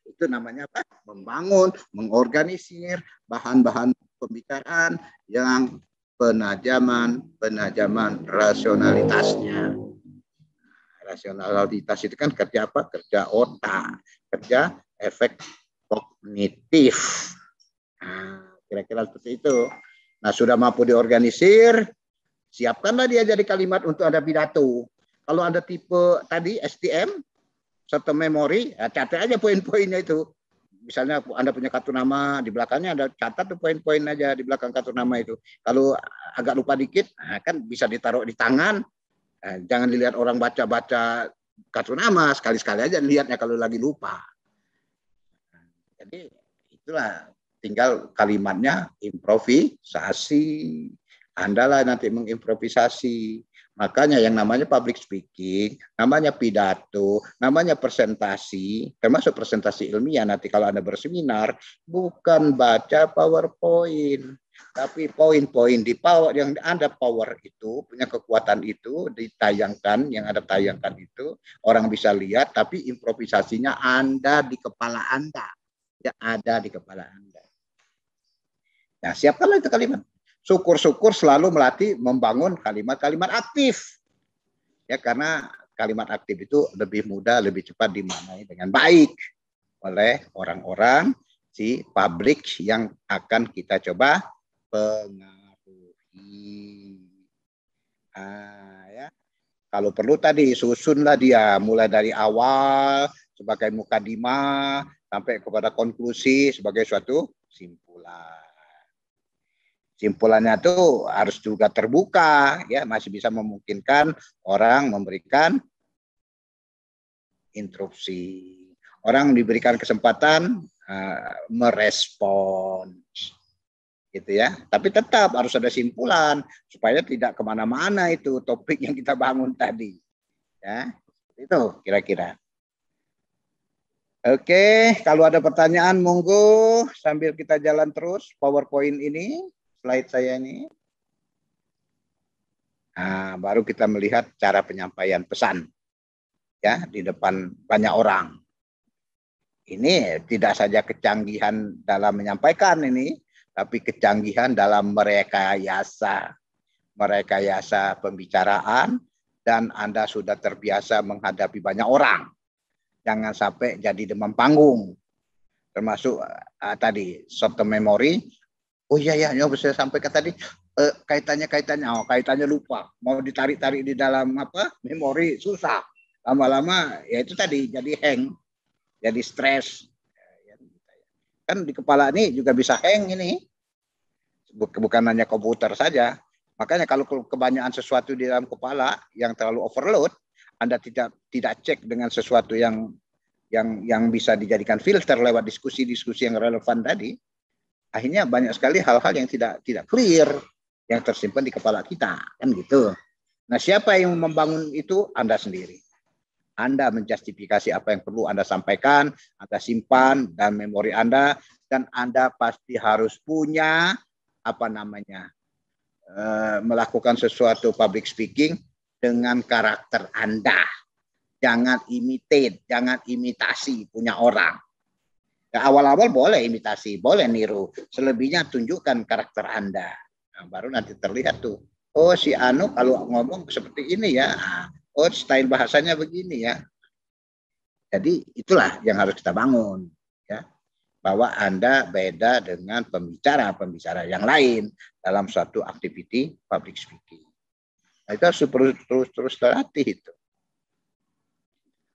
Itu namanya apa? Membangun, mengorganisir bahan-bahan pembicaraan yang penajaman rasionalitasnya. Rasionalitas itu kan kerja apa? Kerja otak, kerja efek kognitif. Nah, kira-kira seperti itu. Nah, sudah mampu diorganisir, siapkanlah dia jadi kalimat untuk ada pidato. Kalau ada tipe tadi STM, short term memory, ya catat aja poin-poinnya itu. Misalnya Anda punya kartu nama, di belakangnya ada catat tuh poin-poin aja di belakang kartu nama itu. Kalau agak lupa dikit, nah kan bisa ditaruh di tangan. Jangan dilihat orang baca-baca kartu nama, sekali-sekali aja lihatnya kalau lagi lupa. Jadi itulah, tinggal kalimatnya improvisasi. Anda lah nanti mengimprovisasi, Makanya yang namanya public speaking, namanya pidato, namanya presentasi, termasuk presentasi ilmiah nanti kalau Anda berseminar, bukan baca PowerPoint, tapi poin-poin di power yang Anda power itu, punya kekuatan itu, ditayangkan, yang Anda tayangkan itu, orang bisa lihat, tapi improvisasinya Anda di kepala Anda. Ya ada di kepala Anda. Nah, siapkanlah itu kalimat. Syukur-syukur selalu melatih membangun kalimat-kalimat aktif. Ya, karena kalimat aktif itu lebih mudah, lebih cepat dimaknai dengan baik oleh orang-orang si publik yang akan kita coba pengaruhi. Ya. Kalau perlu tadi susunlah dia mulai dari awal sebagai mukadimah sampai kepada konklusi sebagai suatu simpulan. Simpulannya itu harus juga terbuka, ya masih bisa memungkinkan orang memberikan interupsi. Orang diberikan kesempatan merespons, gitu ya. Tapi tetap harus ada simpulan supaya tidak kemana-mana itu topik yang kita bangun tadi. Ya, itu kira-kira. Oke, kalau ada pertanyaan monggo sambil kita jalan terus PowerPoint ini. Slide saya ini. Nah, baru kita melihat cara penyampaian pesan ya di depan banyak orang. Ini tidak saja kecanggihan dalam menyampaikan ini, tapi kecanggihan dalam merekayasa pembicaraan dan Anda sudah terbiasa menghadapi banyak orang. Jangan sampai jadi demam panggung. Termasuk tadi short term memory. Oh iya ya, saya sampaikan tadi kaitannya lupa. Mau ditarik-tarik di dalam memori susah. Lama-lama ya itu tadi jadi hang, jadi stres. Kan di kepala ini juga bisa hang ini. Bukan hanya komputer saja. Makanya kalau kebanyakan sesuatu di dalam kepala yang terlalu overload, Anda tidak cek dengan sesuatu yang bisa dijadikan filter lewat diskusi-diskusi yang relevan tadi. Akhirnya banyak sekali hal-hal yang tidak clear yang tersimpan di kepala kita, kan gitu. Nah, siapa yang membangun itu? Anda sendiri. Anda menjustifikasi apa yang perlu Anda sampaikan, Anda simpan dan memori Anda, dan Anda pasti harus punya melakukan sesuatu public speaking dengan karakter Anda. Jangan imitate, jangan imitasi punya orang. Ya, awal-awal boleh imitasi, boleh niru. Selebihnya tunjukkan karakter Anda. Nah, baru nanti terlihat tuh. Oh, si Anu kalau ngomong seperti ini ya. Oh, style bahasanya begini ya. Jadi itulah yang harus kita bangun. Ya. Bahwa Anda beda dengan pembicara yang lain dalam suatu aktiviti public speaking. Nah, itu harus terus terlatih itu.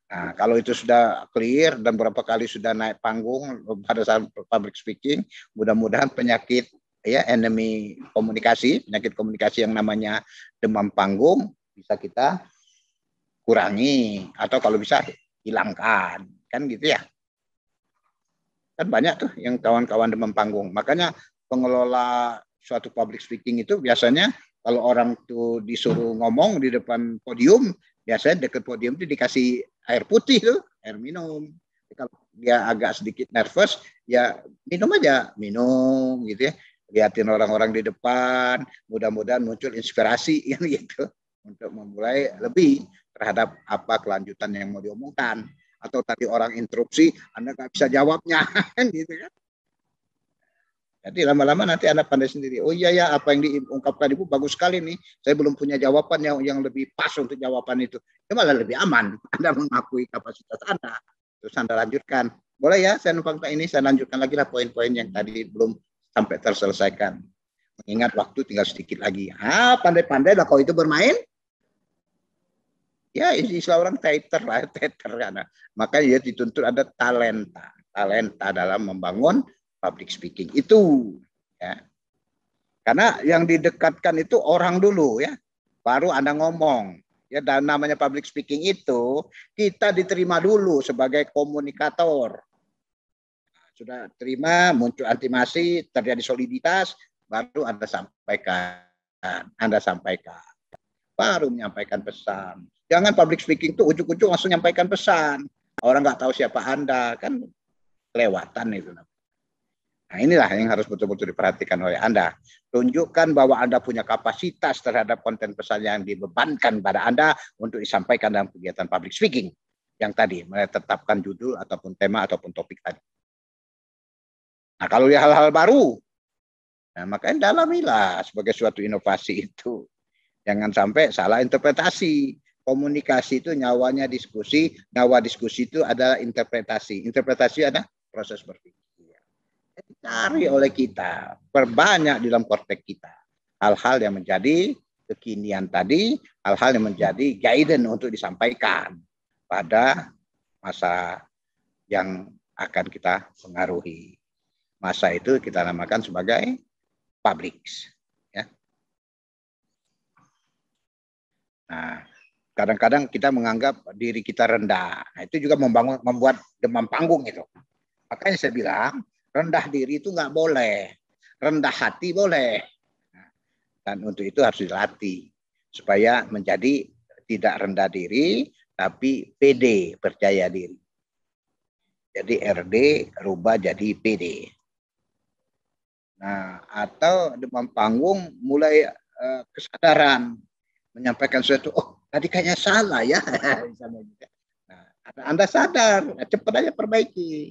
Nah, kalau itu sudah clear dan berapa kali sudah naik panggung pada saat public speaking, mudah-mudahan penyakit penyakit komunikasi yang namanya demam panggung bisa kita kurangi atau kalau bisa hilangkan, kan gitu ya. Kan banyak tuh yang kawan-kawan demam panggung. Makanya pengelola suatu public speaking itu biasanya kalau orang tuh disuruh ngomong di depan podium, biasanya dekat podium itu dikasih air putih tuh, air minum. Kalau dia agak sedikit nervous, ya minum gitu ya. Lihatin orang-orang di depan, mudah-mudahan muncul inspirasi gitu untuk memulai lebih terhadap apa kelanjutan yang mau diomongkan. Atau tadi orang interupsi, Anda nggak bisa jawabnya, gitu kan? Jadi lama-lama nanti Anda pandai sendiri. Oh iya ya, apa yang diungkapkan Ibu bagus sekali nih. Saya belum punya jawaban yang lebih pas untuk jawaban itu. Itu malah lebih aman. Anda mengakui kapasitas Anda. Terus Anda lanjutkan. Boleh ya, saya numpang ini, saya lanjutkan lagi lah poin-poin yang tadi belum sampai terselesaikan. Mengingat waktu tinggal sedikit lagi. Pandai-pandai lah kalau itu bermain. Ya, istilah orang teater karena makanya dia dituntut ada talenta dalam membangun public speaking itu ya. Karena yang didekatkan itu orang dulu ya, baru Anda ngomong. Ya, dan namanya public speaking itu kita diterima dulu sebagai komunikator. Sudah terima, muncul intimasi, terjadi soliditas, baru Anda sampaikan. baru menyampaikan pesan. Jangan public speaking tuh ujuk-ujuk langsung menyampaikan pesan. Orang nggak tahu siapa Anda, kan kelewatan itu. Nah, inilah yang harus betul-betul diperhatikan oleh Anda. Tunjukkan bahwa Anda punya kapasitas terhadap konten pesan yang dibebankan pada Anda untuk disampaikan dalam kegiatan public speaking. Yang tadi, menetapkan judul ataupun tema ataupun topik tadi. Nah, kalau dia hal-hal baru, nah, makanya dalamilah sebagai suatu inovasi itu. Jangan sampai salah interpretasi. Komunikasi itu nyawanya diskusi, nyawa diskusi itu adalah interpretasi. Interpretasi ada proses berpikir. Cari oleh kita, perbanyak di dalam korteks kita. Hal-hal yang menjadi kekinian tadi, hal-hal yang menjadi guidance untuk disampaikan pada masa yang akan kita pengaruhi. Masa itu kita namakan sebagai public. Ya. Nah, kadang-kadang kita menganggap diri kita rendah. Nah, itu juga membuat demam panggung itu. Makanya saya bilang, rendah diri itu nggak boleh. Rendah hati boleh. Nah, dan untuk itu harus dilatih. Supaya menjadi tidak rendah diri, tapi PD, percaya diri. Jadi RD rubah jadi PD. Nah, atau demam panggung mulai kesadaran. Menyampaikan sesuatu, oh tadi kayaknya salah ya. Nah, Anda sadar, cepat aja perbaiki.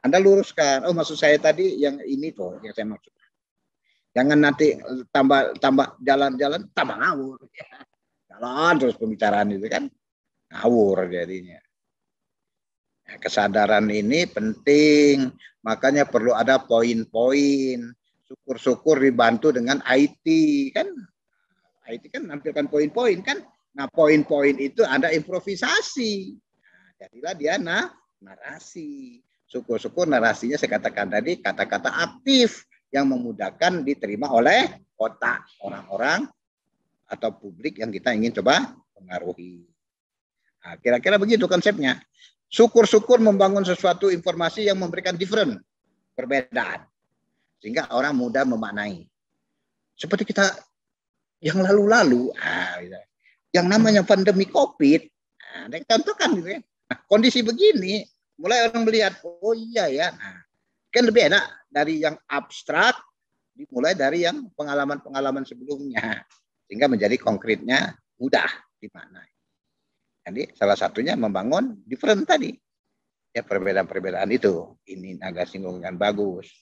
Anda luruskan. Oh maksud saya tadi yang ini tuh yang saya maksud. Jangan nanti tambah jalan-jalan tambah ngawur. Jalan terus pembicaraan itu kan ngawur jadinya. Nah, kesadaran ini penting. Makanya perlu ada poin-poin. Syukur-syukur dibantu dengan IT kan. IT kan menampilkan poin-poin kan. Nah poin-poin itu ada improvisasi. Nah, jadilah dia narasi. Syukur-syukur narasinya saya katakan tadi kata-kata aktif yang memudahkan diterima oleh otak orang-orang atau publik yang kita ingin coba pengaruhi. Nah, kira-kira begitu konsepnya. Syukur-syukur membangun sesuatu informasi yang memberikan different, perbedaan. Sehingga orang mudah memaknai. Seperti kita yang lalu-lalu, yang namanya pandemi COVID, contohkan gitu ya. Nah, kondisi begini, mulai orang melihat, oh iya ya, nah, kan lebih enak dari yang abstrak, dimulai dari yang pengalaman-pengalaman sebelumnya, sehingga menjadi konkretnya mudah dimaknai. Jadi salah satunya membangun different tadi, ya perbedaan-perbedaan itu, ini agak singgungan bagus.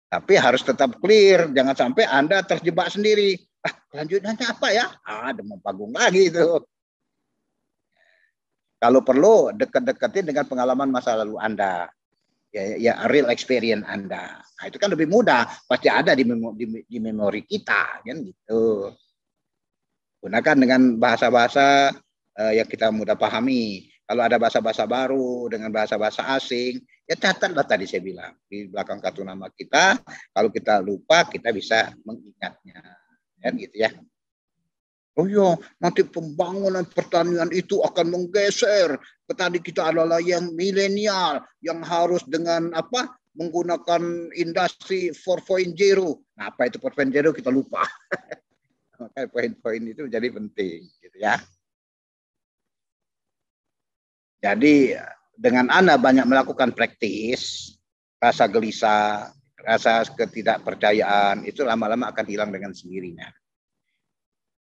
Tapi harus tetap clear, jangan sampai Anda terjebak sendiri. Kelanjutannya apa ya? Demam panggung lagi itu. Kalau perlu dekat-dekatin dengan pengalaman masa lalu Anda. Ya real experience Anda. Nah, itu kan lebih mudah, pasti ada di memori kita kan gitu. Gunakan dengan bahasa-bahasa yang kita mudah pahami. Kalau ada bahasa-bahasa baru dengan bahasa-bahasa asing, ya catatlah tadi saya bilang di belakang kartu nama kita. Kalau kita lupa, kita bisa mengingatnya, kan gitu ya. Oh iya, nanti pembangunan pertanian itu akan menggeser. Petani kita adalah yang milenial, yang harus dengan apa? Menggunakan industri 4.0. Nah, apa itu 4.0 kita lupa. Makanya poin-poin itu jadi penting, gitu ya. Jadi dengan Anda banyak melakukan praktis, rasa gelisah, rasa ketidakpercayaan itu lama-lama akan hilang dengan sendirinya.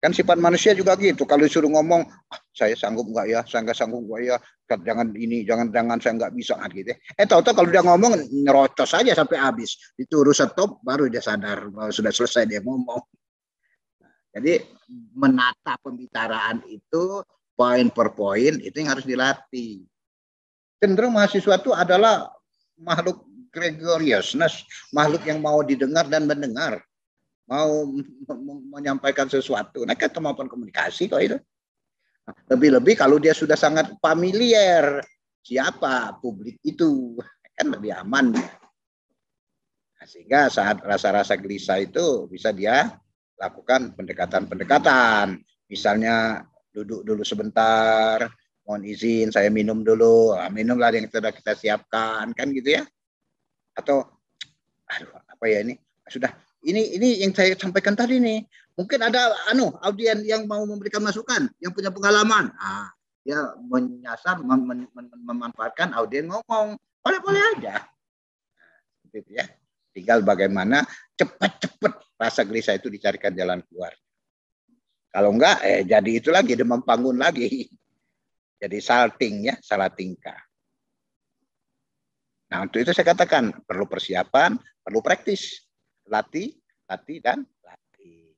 Kan sifat manusia juga gitu. Kalau disuruh ngomong, saya sanggup nggak ya, saya nggak sanggup nggak ya, jangan ini, jangan saya nggak bisa gitu. Tahu-tahu kalau dia ngomong nyerocos saja sampai habis, dituruh stop, baru dia sadar bahwa sudah selesai dia ngomong. Jadi menata pembicaraan itu poin per poin itu yang harus dilatih. Cenderung mahasiswa itu adalah makhluk gregarious, makhluk yang mau didengar dan mendengar. Mau menyampaikan sesuatu. Nah, kan kemampuan komunikasi kok itu. Lebih-lebih kalau dia sudah sangat familiar siapa publik itu, kan lebih aman. Nah, sehingga saat rasa-rasa gelisah itu bisa dia lakukan pendekatan-pendekatan. Misalnya duduk dulu sebentar, mohon izin saya minum dulu. Minumlah yang sudah kita siapkan, kan gitu ya. Atau, aduh apa ya ini, sudah ini yang saya sampaikan tadi nih. Mungkin ada audien yang mau memberikan masukan, yang punya pengalaman. Nah, dia menyasar, memanfaatkan audien ngomong. Boleh-boleh aja. Gitu ya. Tinggal bagaimana cepat-cepat rasa gelisah itu dicarikan jalan keluar. Kalau enggak, jadi itu lagi, demam panggung lagi. Jadi salting ya, salah tingkah. Nah, untuk itu saya katakan perlu persiapan, perlu praktis. Latih, dan latih.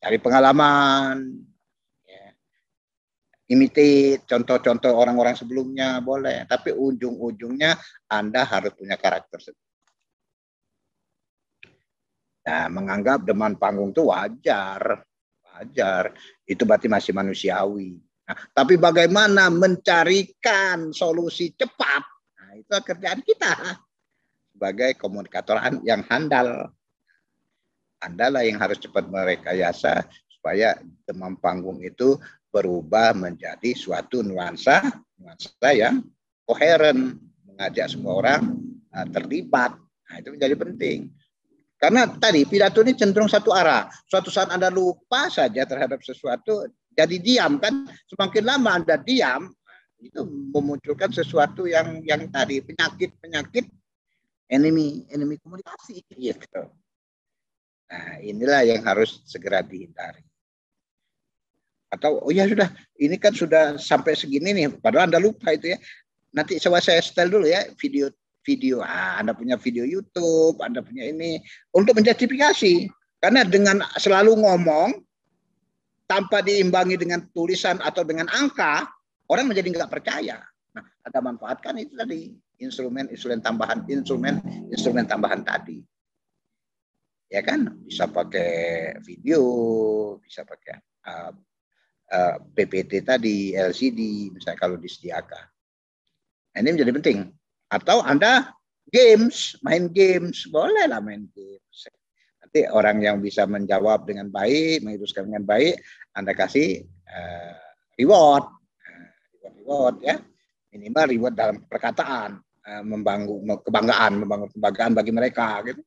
Cari pengalaman. Ya. Imitate contoh-contoh orang-orang sebelumnya boleh. Tapi ujung-ujungnya Anda harus punya karakter. Nah, menganggap demam panggung itu wajar. Itu berarti masih manusiawi. Nah, tapi bagaimana mencarikan solusi cepat? Nah, itu kerjaan kita sebagai komunikator yang handal. Anda lah yang harus cepat merekayasa supaya demam panggung itu berubah menjadi suatu nuansa yang koheren, mengajak semua orang terlibat. Nah, itu menjadi penting. Karena tadi pidato ini cenderung satu arah. Suatu saat Anda lupa saja terhadap sesuatu, jadi diam kan. Semakin lama Anda diam, itu memunculkan sesuatu yang tadi penyakit enemy komunikasi. Gitu. Nah, inilah yang harus segera dihindari. Atau oh ya sudah, ini kan sudah sampai segini nih, padahal Anda lupa itu ya. Nanti coba saya setel dulu ya video. Anda punya video YouTube, Anda punya ini untuk menjustifikasi. Karena dengan selalu ngomong tanpa diimbangi dengan tulisan atau dengan angka, orang menjadi nggak percaya. Nah, Anda manfaatkan itu tadi instrumen tambahan tadi. Ya kan, bisa pakai video, bisa pakai PPT tadi, LCD, misalnya kalau disediakan. Nah, ini menjadi penting. Atau Anda main games, bolehlah main games. Nanti orang yang bisa menjawab dengan baik, menguruskan dengan baik, Anda kasih reward ya, minimal reward dalam perkataan, membangun kebanggaan bagi mereka, gitu.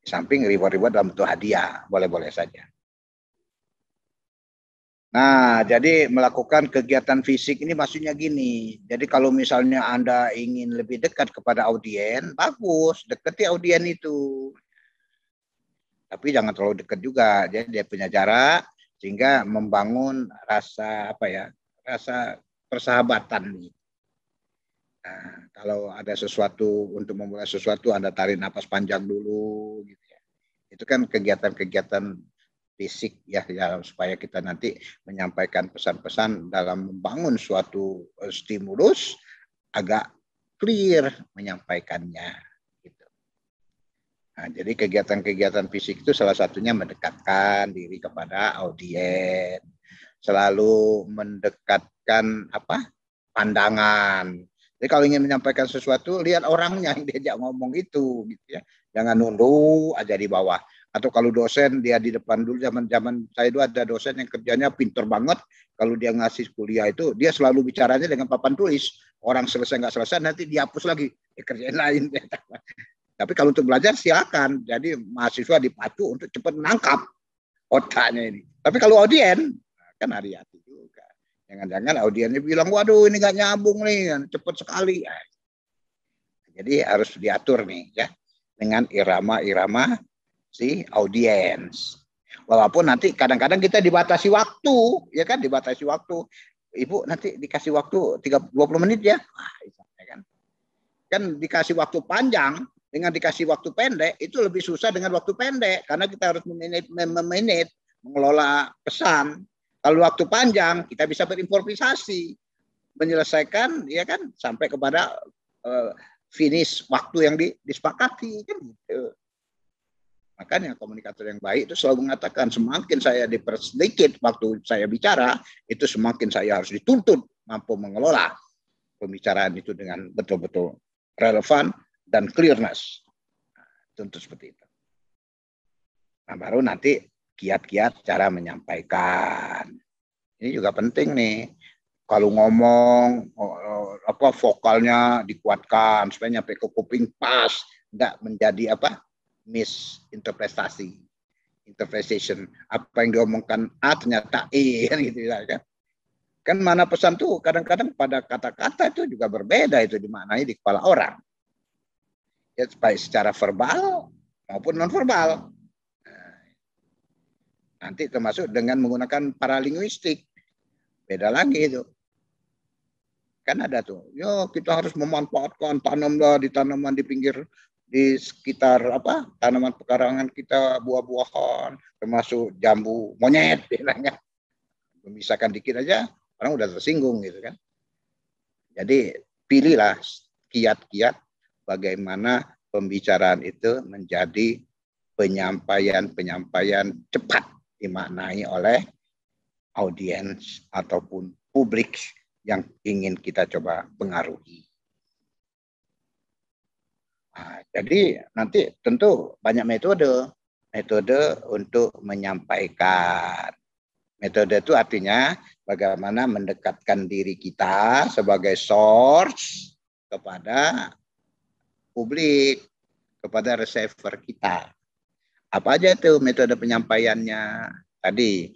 Di samping reward dalam bentuk hadiah, boleh-boleh saja. Nah, jadi melakukan kegiatan fisik ini maksudnya gini. Jadi kalau misalnya Anda ingin lebih dekat kepada audien, bagus, dekati audien itu. Tapi jangan terlalu dekat juga. Jadi dia punya jarak sehingga membangun rasa rasa persahabatan. Nah, kalau ada sesuatu untuk memulai sesuatu, Anda tarik napas panjang dulu, gitu ya. Itu kan kegiatan-kegiatan fisik ya supaya kita nanti menyampaikan pesan-pesan dalam membangun suatu stimulus agak clear menyampaikannya gitu. Nah, jadi kegiatan-kegiatan fisik itu salah satunya mendekatkan diri kepada audien, selalu mendekatkan pandangan. Jadi kalau ingin menyampaikan sesuatu, lihat orangnya yang diajak ngomong itu gitu ya. Jangan nunduk aja di bawah. Atau kalau dosen dia di depan dulu, zaman saya dulu ada dosen yang kerjanya pinter banget. Kalau dia ngasih kuliah itu, dia selalu bicaranya dengan papan tulis. Orang selesai nggak selesai, nanti dihapus lagi. Kerjaan lain. Tapi kalau untuk belajar silakan. Jadi mahasiswa dipacu untuk cepat menangkap otaknya ini. Tapi kalau audien, kan hati-hati juga. Jangan-jangan audiennya bilang, waduh ini nggak nyambung nih, cepat sekali. Jadi harus diatur nih ya, dengan irama-irama si audiens. Walaupun nanti kadang-kadang kita dibatasi waktu, ya kan, dibatasi waktu. Ibu nanti dikasih waktu 20 menit ya. Kan dikasih waktu panjang dengan dikasih waktu pendek itu lebih susah dengan waktu pendek karena kita harus mengelola pesan. Kalau waktu panjang kita bisa berimprovisasi, menyelesaikan ya kan sampai kepada finish waktu yang disepakati kan gitu. Makanya komunikator yang baik itu selalu mengatakan semakin saya dipersedikit waktu saya bicara, itu semakin saya harus dituntut mampu mengelola pembicaraan itu dengan betul-betul relevan dan clearness. Tentu seperti itu. Nah, baru nanti kiat-kiat cara menyampaikan. Ini juga penting nih. Kalau ngomong vokalnya dikuatkan supaya nyampe ke kuping pas, enggak menjadi misinterpretasi, interpretation. Apa yang diomongkan A ternyata E, kan gitu kan. Kan mana pesan tuh kadang-kadang pada kata-kata itu juga berbeda itu dimaknai di kepala orang. Ya, baik secara verbal maupun non-verbal. Nanti termasuk dengan menggunakan paralinguistik. Beda lagi itu. Kan ada tuh. Ya kita harus memanfaatkan tanamlah di tanaman di pinggir di sekitar apa tanaman pekarangan kita, buah-buahan termasuk jambu monyet bilangnya. Memisahkan dikit aja orang udah tersinggung gitu kan. Jadi pilihlah kiat-kiat bagaimana pembicaraan itu menjadi penyampaian cepat dimaknai oleh audiens ataupun publik yang ingin kita coba pengaruhi. Nah, jadi nanti tentu banyak metode untuk menyampaikan. Metode itu artinya bagaimana mendekatkan diri kita sebagai source kepada publik, kepada receiver kita. Apa aja itu metode penyampaiannya? Tadi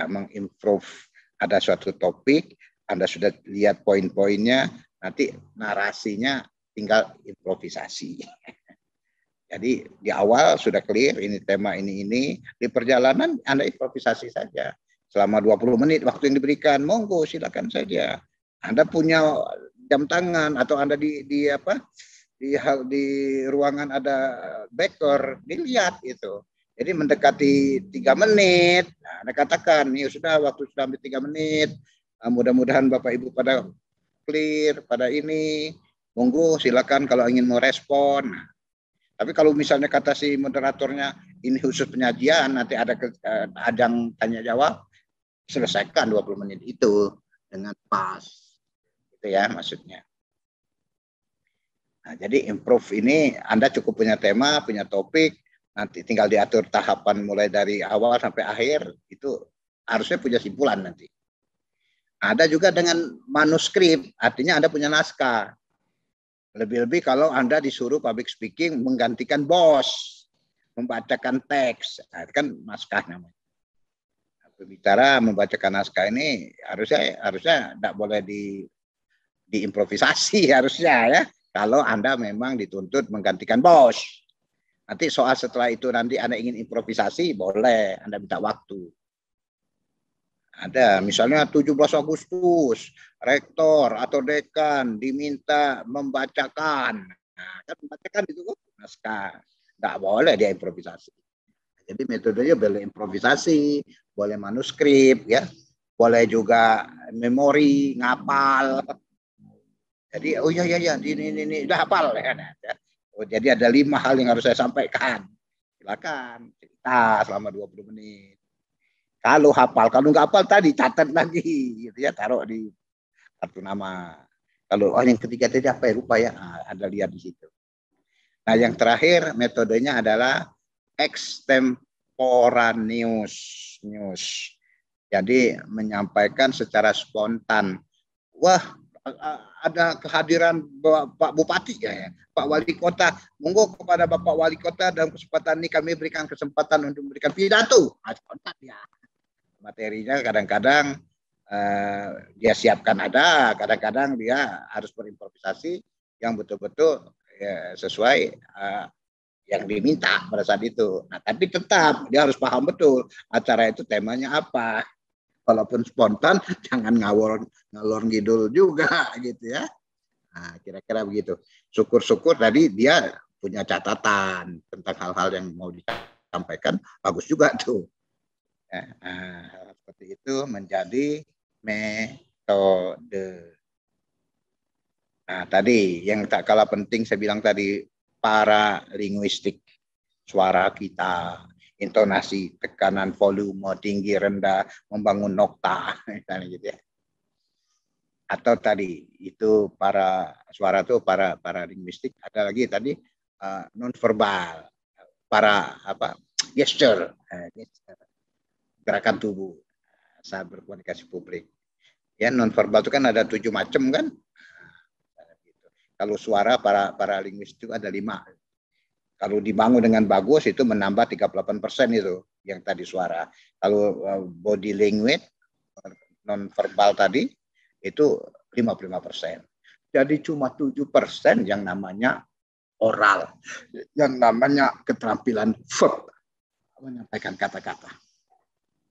mengimprove ada suatu topik, Anda sudah lihat poin-poinnya, nanti narasinya tinggal improvisasi. Jadi di awal sudah clear ini tema ini, di perjalanan Anda improvisasi saja. Selama 20 menit waktu yang diberikan, monggo silakan saja. Anda punya jam tangan atau Anda di ruangan ada beker, dilihat itu. Jadi mendekati 3 menit, nah, Anda katakan, ya sudah waktu sudah hampir 3 menit, mudah-mudahan Bapak Ibu pada clear pada ini, monggo silakan kalau ingin merespon. Tapi kalau misalnya kata si moderatornya ini khusus penyajian, nanti ada ajang tanya jawab, selesaikan 20 menit itu dengan pas. Itu ya maksudnya. Nah, jadi improve ini Anda cukup punya tema, punya topik, nanti tinggal diatur tahapan mulai dari awal sampai akhir, itu harusnya punya simpulan nanti. Ada juga dengan manuskrip, artinya Anda punya naskah. Lebih-lebih kalau Anda disuruh public speaking menggantikan bos, membacakan teks, nah, itu kan naskah namanya. Pembicara membacakan naskah ini harusnya tidak boleh diimprovisasi harusnya ya. Kalau Anda memang dituntut menggantikan bos. Nanti soal setelah itu nanti Anda ingin improvisasi, boleh Anda minta waktu. Ada misalnya 17 Agustus, rektor atau dekan diminta membacakan. Nah, kan membacakan itu naskah. Nggak boleh dia improvisasi. Jadi metodenya boleh improvisasi, boleh manuskrip, ya, boleh juga memori, ngapal. Jadi oh iya ini udah hafal ya. Oh, jadi ada 5 hal yang harus saya sampaikan. Silakan cerita selama 20 menit. Kalau hafal, kalau nggak hafal tadi catat lagi, gitu ya, taruh di kartu nama. Kalau yang ketiga tadi apa ya lupa ya, ada lihat di situ. Nah yang terakhir metodenya adalah extemporaneous news. Jadi menyampaikan secara spontan. Wah, ada kehadiran Pak Bupati ya, Pak Wali Kota. Monggo kepada Bapak Wali Kota dalam kesempatan ini kami berikan kesempatan untuk memberikan pidato. Spontan ya. Materinya kadang-kadang dia siapkan ada, kadang-kadang dia harus berimprovisasi yang betul-betul ya, sesuai yang diminta pada saat itu. Nah, tapi tetap dia harus paham betul acara itu temanya apa. Walaupun spontan, jangan ngalor ngidul juga gitu ya. Nah, kira-kira begitu. Syukur-syukur tadi dia punya catatan tentang hal-hal yang mau disampaikan, bagus juga tuh. Seperti itu menjadi metode. Nah, tadi yang tak kalah penting saya bilang tadi paralinguistik, suara kita, intonasi, tekanan, volume, tinggi, rendah, membangun nokta, misalnya gitu ya. Atau tadi itu suara itu paralinguistik. Ada lagi tadi nonverbal, gesture, gerakan tubuh saat berkomunikasi publik. Ya nonverbal itu kan ada 7 macam kan. Kalau suara paralinguistik itu ada 5. Kalau dibangun dengan bagus itu menambah 38% itu yang tadi suara. Kalau body language non verbal tadi itu 55%. Jadi cuma 7% yang namanya oral, yang namanya keterampilan verb, menyampaikan kata-kata.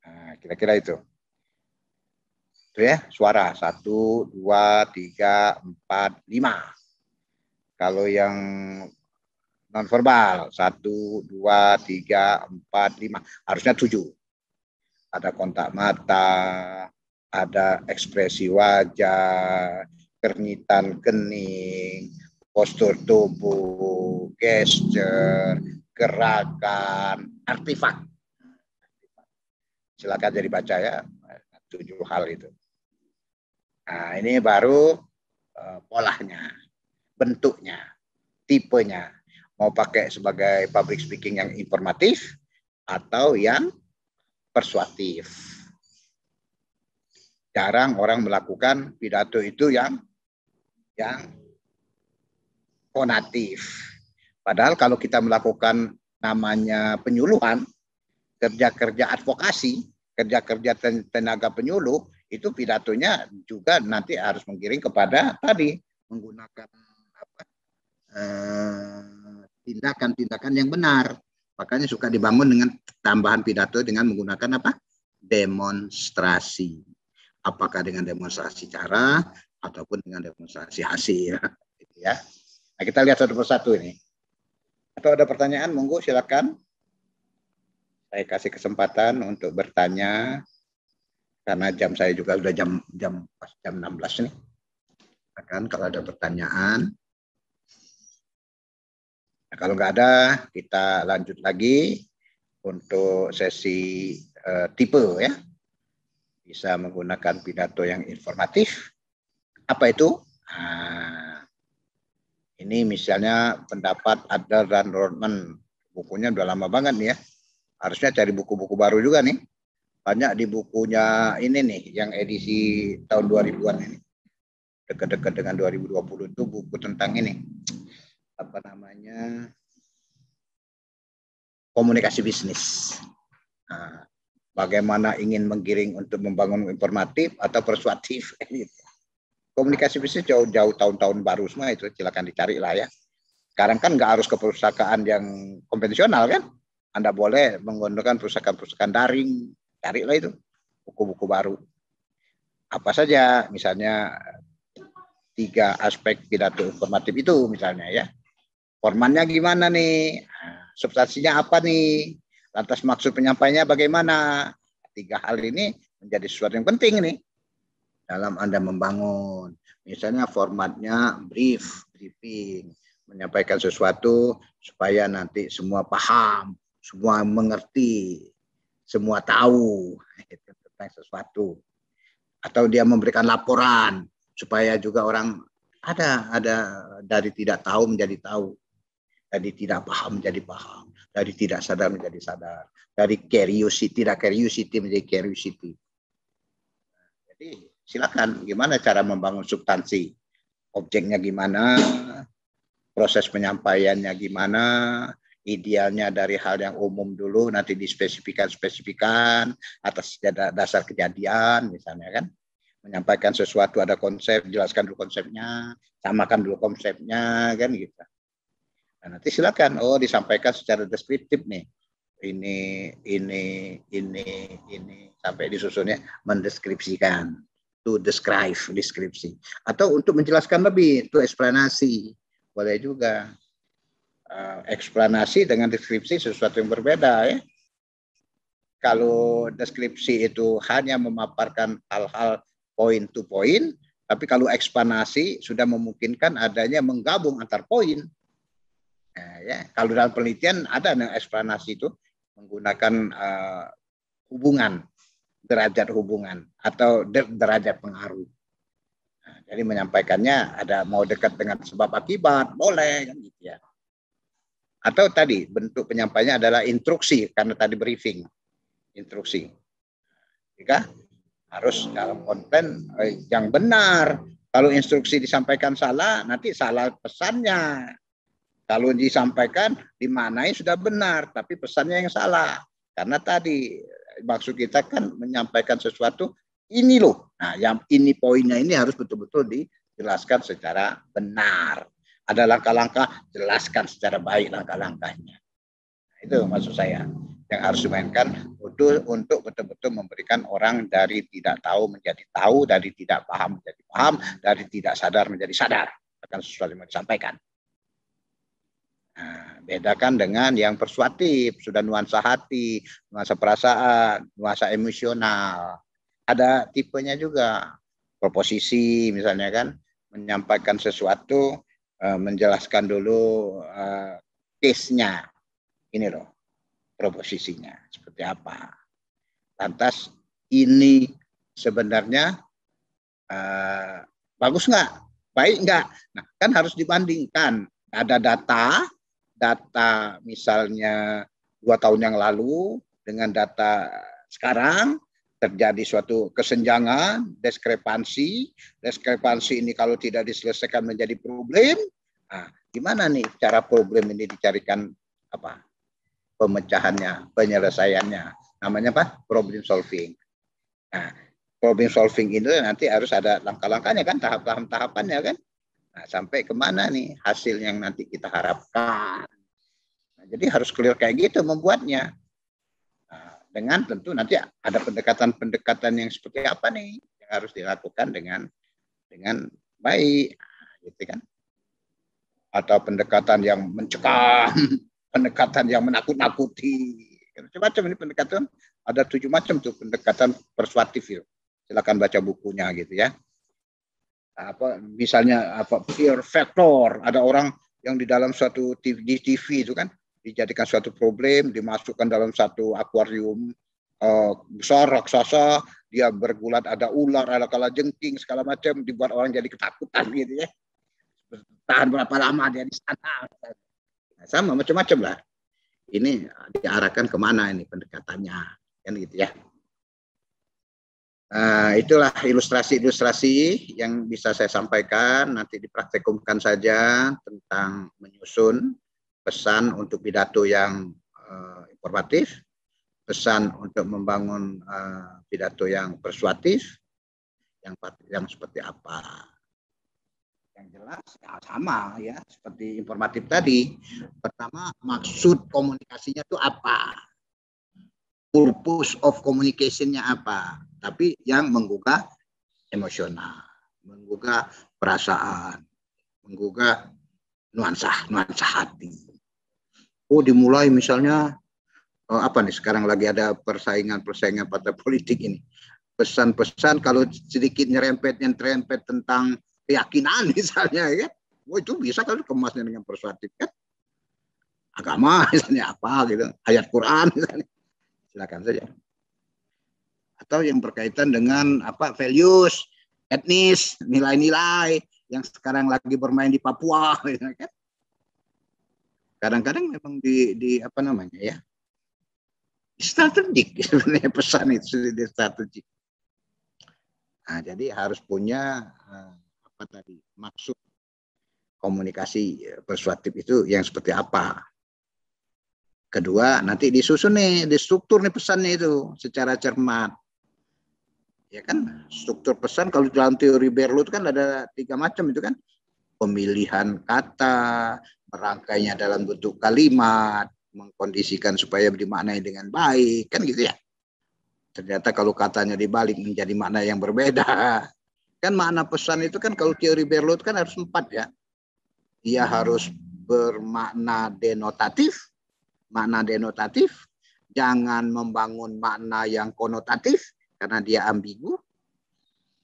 Nah, kira-kira itu. Itu ya, suara 1, 2, 3, 4, 5. Kalau yang nonverbal 1, 2, 3, 4, 5, harusnya 7. Ada kontak mata, ada ekspresi wajah, kernitan kening, postur tubuh, gesture, gerakan, artifak. Silakan jadi baca ya, 7 hal itu. Nah, ini baru polanya, bentuknya, tipenya. Mau pakai sebagai public speaking yang informatif atau yang persuasif. Jarang orang melakukan pidato itu yang konatif. Padahal kalau kita melakukan namanya penyuluhan, kerja-kerja advokasi, kerja-kerja tenaga penyuluh, itu pidatonya juga nanti harus menggiring kepada tadi menggunakan tindakan-tindakan yang benar. Makanya suka dibangun dengan tambahan pidato dengan menggunakan apa? Demonstrasi. Apakah dengan demonstrasi cara ataupun dengan demonstrasi hasil. Ya. Nah, kita lihat satu persatu ini. Atau ada pertanyaan, monggo silakan. Saya kasih kesempatan untuk bertanya karena jam saya juga sudah jam 16 nih. Akan kalau ada pertanyaan. Nah, kalau nggak ada, kita lanjut lagi untuk sesi tipe ya. Bisa menggunakan pidato yang informatif. Apa itu? Nah, ini misalnya pendapat Adler dan Rodman. Bukunya udah lama banget nih ya. Harusnya cari buku-buku baru juga nih. Banyak di bukunya ini nih, yang edisi tahun 2000-an ini. Dekat-dekat dengan 2020 itu buku tentang ini. Apa namanya, komunikasi bisnis. Nah, bagaimana ingin menggiring untuk membangun informatif atau persuasif. Komunikasi bisnis jauh-jauh tahun-tahun baru semua itu, silakan dicari lah ya. Sekarang kan nggak harus ke perpustakaan yang konvensional kan. Anda boleh menggunakan perpustakaan daring, carilah itu buku-buku baru. Apa saja, misalnya 3 aspek pidato informatif itu misalnya ya. Formatnya gimana nih? Substansinya apa nih? Lantas maksud penyampaiannya bagaimana? 3 hal ini menjadi sesuatu yang penting nih dalam Anda membangun. Misalnya formatnya briefing, menyampaikan sesuatu supaya nanti semua paham, semua mengerti, semua tahu tentang sesuatu. Atau dia memberikan laporan supaya juga orang ada dari tidak tahu menjadi tahu. Dari tidak paham menjadi paham, dari tidak sadar menjadi sadar, dari tidak curiosity menjadi curiosity. Jadi silakan, gimana cara membangun substansi, objeknya gimana, proses penyampaiannya gimana, idealnya dari hal yang umum dulu, nanti dispesifikan atas dasar kejadian, misalnya kan, menyampaikan sesuatu ada konsep, jelaskan dulu konsepnya, samakan dulu konsepnya, kan gitu. Nah, nanti silakan, disampaikan secara deskriptif nih. Ini sampai disusunnya mendeskripsikan. To describe, deskripsi. Atau untuk menjelaskan lebih, itu eksplanasi. Boleh juga. Eksplanasi dengan deskripsi sesuatu yang berbeda ya. Kalau deskripsi itu hanya memaparkan hal-hal poin to poin, tapi kalau eksplanasi sudah memungkinkan adanya menggabung antar poin. Nah, ya, kalau dalam penelitian ada yang eksplanasi itu menggunakan hubungan, derajat hubungan atau derajat pengaruh. Nah, jadi menyampaikannya ada mau dekat dengan sebab akibat, boleh kan gitu ya. Atau tadi bentuk penyampaiannya adalah instruksi karena tadi briefing, instruksi. Jika harus dalam konten yang benar. Kalau instruksi disampaikan salah, nanti salah pesannya. Kalau disampaikan, dimaknai sudah benar, tapi pesannya yang salah. Karena tadi maksud kita kan menyampaikan sesuatu, ini loh. Nah, yang ini poinnya ini harus betul-betul dijelaskan secara benar. Ada langkah-langkah, jelaskan secara baik langkah-langkahnya. Itu maksud saya. Yang harus dimainkan untuk betul-betul memberikan orang dari tidak tahu menjadi tahu, dari tidak paham menjadi paham, dari tidak sadar menjadi sadar akan sesuatu yang disampaikan. Nah, bedakan dengan yang persuasif, sudah nuansa hati, nuansa perasaan, nuansa emosional. Ada tipenya juga. Proposisi misalnya kan, menyampaikan sesuatu, menjelaskan dulu case-nya. Ini loh, proposisinya seperti apa. Lantas ini sebenarnya bagus nggak? Baik nggak? Nah, kan harus dibandingkan. Ada data misalnya 2 tahun yang lalu dengan data sekarang, terjadi suatu kesenjangan, diskrepansi ini kalau tidak diselesaikan menjadi problem. Nah, gimana nih cara problem ini dicarikan apa pemecahannya, penyelesaiannya? Namanya apa? Problem solving. Nah, problem solving itu nanti harus ada langkah-langkahnya kan, tahapannya kan. Nah, sampai kemana nih hasil yang nanti kita harapkan. Nah, jadi harus clear kayak gitu membuatnya. Nah, dengan tentu nanti ada pendekatan-pendekatan yang seperti apa nih yang harus dilakukan dengan baik, gitu kan? Atau pendekatan yang mencekam, pendekatan yang menakut-nakuti. Macam-macam ini pendekatan. Ada 7 macam tuh pendekatan persuasif. Silakan baca bukunya gitu ya. Misalnya fear factor, ada orang yang di dalam suatu TV itu kan dijadikan suatu problem, dimasukkan dalam satu akuarium besar raksasa, dia bergulat, ada ular, ada kalajengking segala macam, dibuat orang jadi ketakutan gitu ya. Tahan berapa lama dia di sana. Nah, sama macam-macam lah. Ini diarahkan kemana ini pendekatannya kan gitu ya. Itulah ilustrasi-ilustrasi yang bisa saya sampaikan. Nanti dipraktekumkan saja tentang menyusun pesan untuk pidato yang informatif, pesan untuk membangun pidato yang persuasif, yang seperti apa. Yang jelas ya sama ya seperti informatif tadi. Pertama, maksud komunikasinya itu apa? Purpose of communication-nya apa? Tapi yang menggugah emosional, menggugah perasaan, menggugah nuansa hati. Oh, dimulai misalnya apa nih sekarang lagi ada persaingan partai politik ini. Pesan-pesan kalau sedikit nyerempet tentang keyakinan misalnya ya. Oh, itu bisa kalau kemasnya dengan persuasif kan. Agama misalnya apa gitu, ayat Quran misalnya. Silakan saja. Atau yang berkaitan dengan values, etnis, nilai-nilai yang sekarang lagi bermain di Papua, kan? Kadang-kadang memang di apa namanya ya, strategik sebenarnya pesan itu di strategik. Nah, jadi harus punya maksud komunikasi persuasif itu yang seperti apa. Kedua, nanti disusun nih, di struktur nih pesannya itu secara cermat. Ya kan, struktur pesan kalau dalam teori Berlo itu kan ada 3 macam itu kan. Pemilihan kata, merangkainya dalam bentuk kalimat, mengkondisikan supaya dimaknai dengan baik, kan gitu ya. Ternyata kalau katanya dibalik menjadi makna yang berbeda. Kan makna pesan itu kan kalau teori Berlo itu kan harus 4 ya. Ia harus bermakna denotatif, jangan membangun makna yang konotatif karena dia ambigu,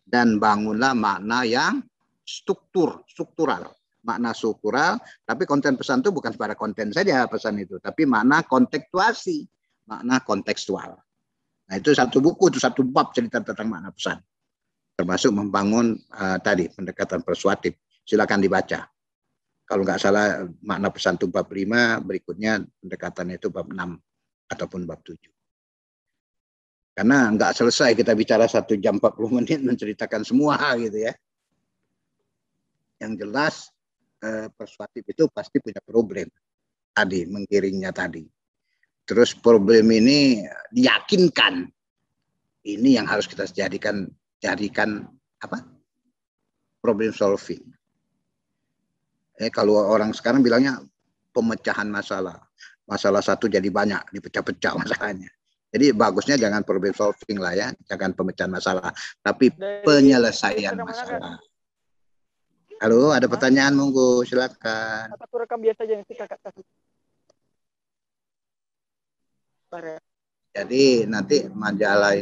dan bangunlah makna yang struktural, makna struktural. Tapi konten pesan itu bukan pada konten saja pesan itu, tapi makna kontekstuasi, makna kontekstual. Nah, itu satu buku, itu satu bab cerita tentang makna pesan, termasuk membangun tadi pendekatan persuasif. Silakan dibaca. Kalau nggak salah makna pesan itu bab 5, berikutnya pendekatannya itu bab 6 ataupun bab 7. Karena nggak selesai kita bicara 1 jam 40 menit menceritakan semua gitu ya. Yang jelas persuasif itu pasti punya problem tadi, menggiringnya tadi. Terus problem ini diyakinkan, ini yang harus kita jadikan apa? Problem solving. Kalau orang sekarang bilangnya pemecahan masalah. Masalah satu jadi banyak, dipecah-pecah masalahnya. Jadi bagusnya jangan problem solving lah ya, jangan pemecahan masalah, tapi penyelesaian masalah. Halo, ada pertanyaan, monggo, silakan. Aku rekam biasa aja nanti kakak kasih. Jadi nanti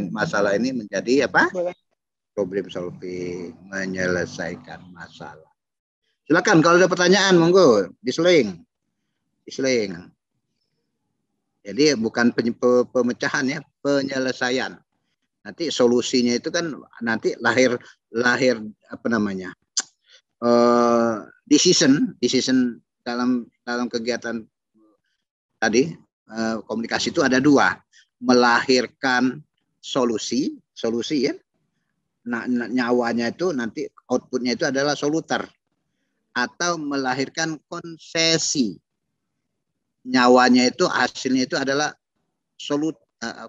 masalah ini menjadi apa? Boleh. Problem solving, menyelesaikan masalah. Silakan kalau ada pertanyaan, monggo, diseling. Jadi bukan pemecahan ya, penyelesaian. Nanti solusinya itu kan nanti lahir apa namanya? Decision dalam kegiatan tadi komunikasi itu ada dua, melahirkan solusi ya. Nah, nyawanya itu nanti outputnya itu adalah soluter, atau melahirkan konsesi. Nyawanya itu hasilnya itu adalah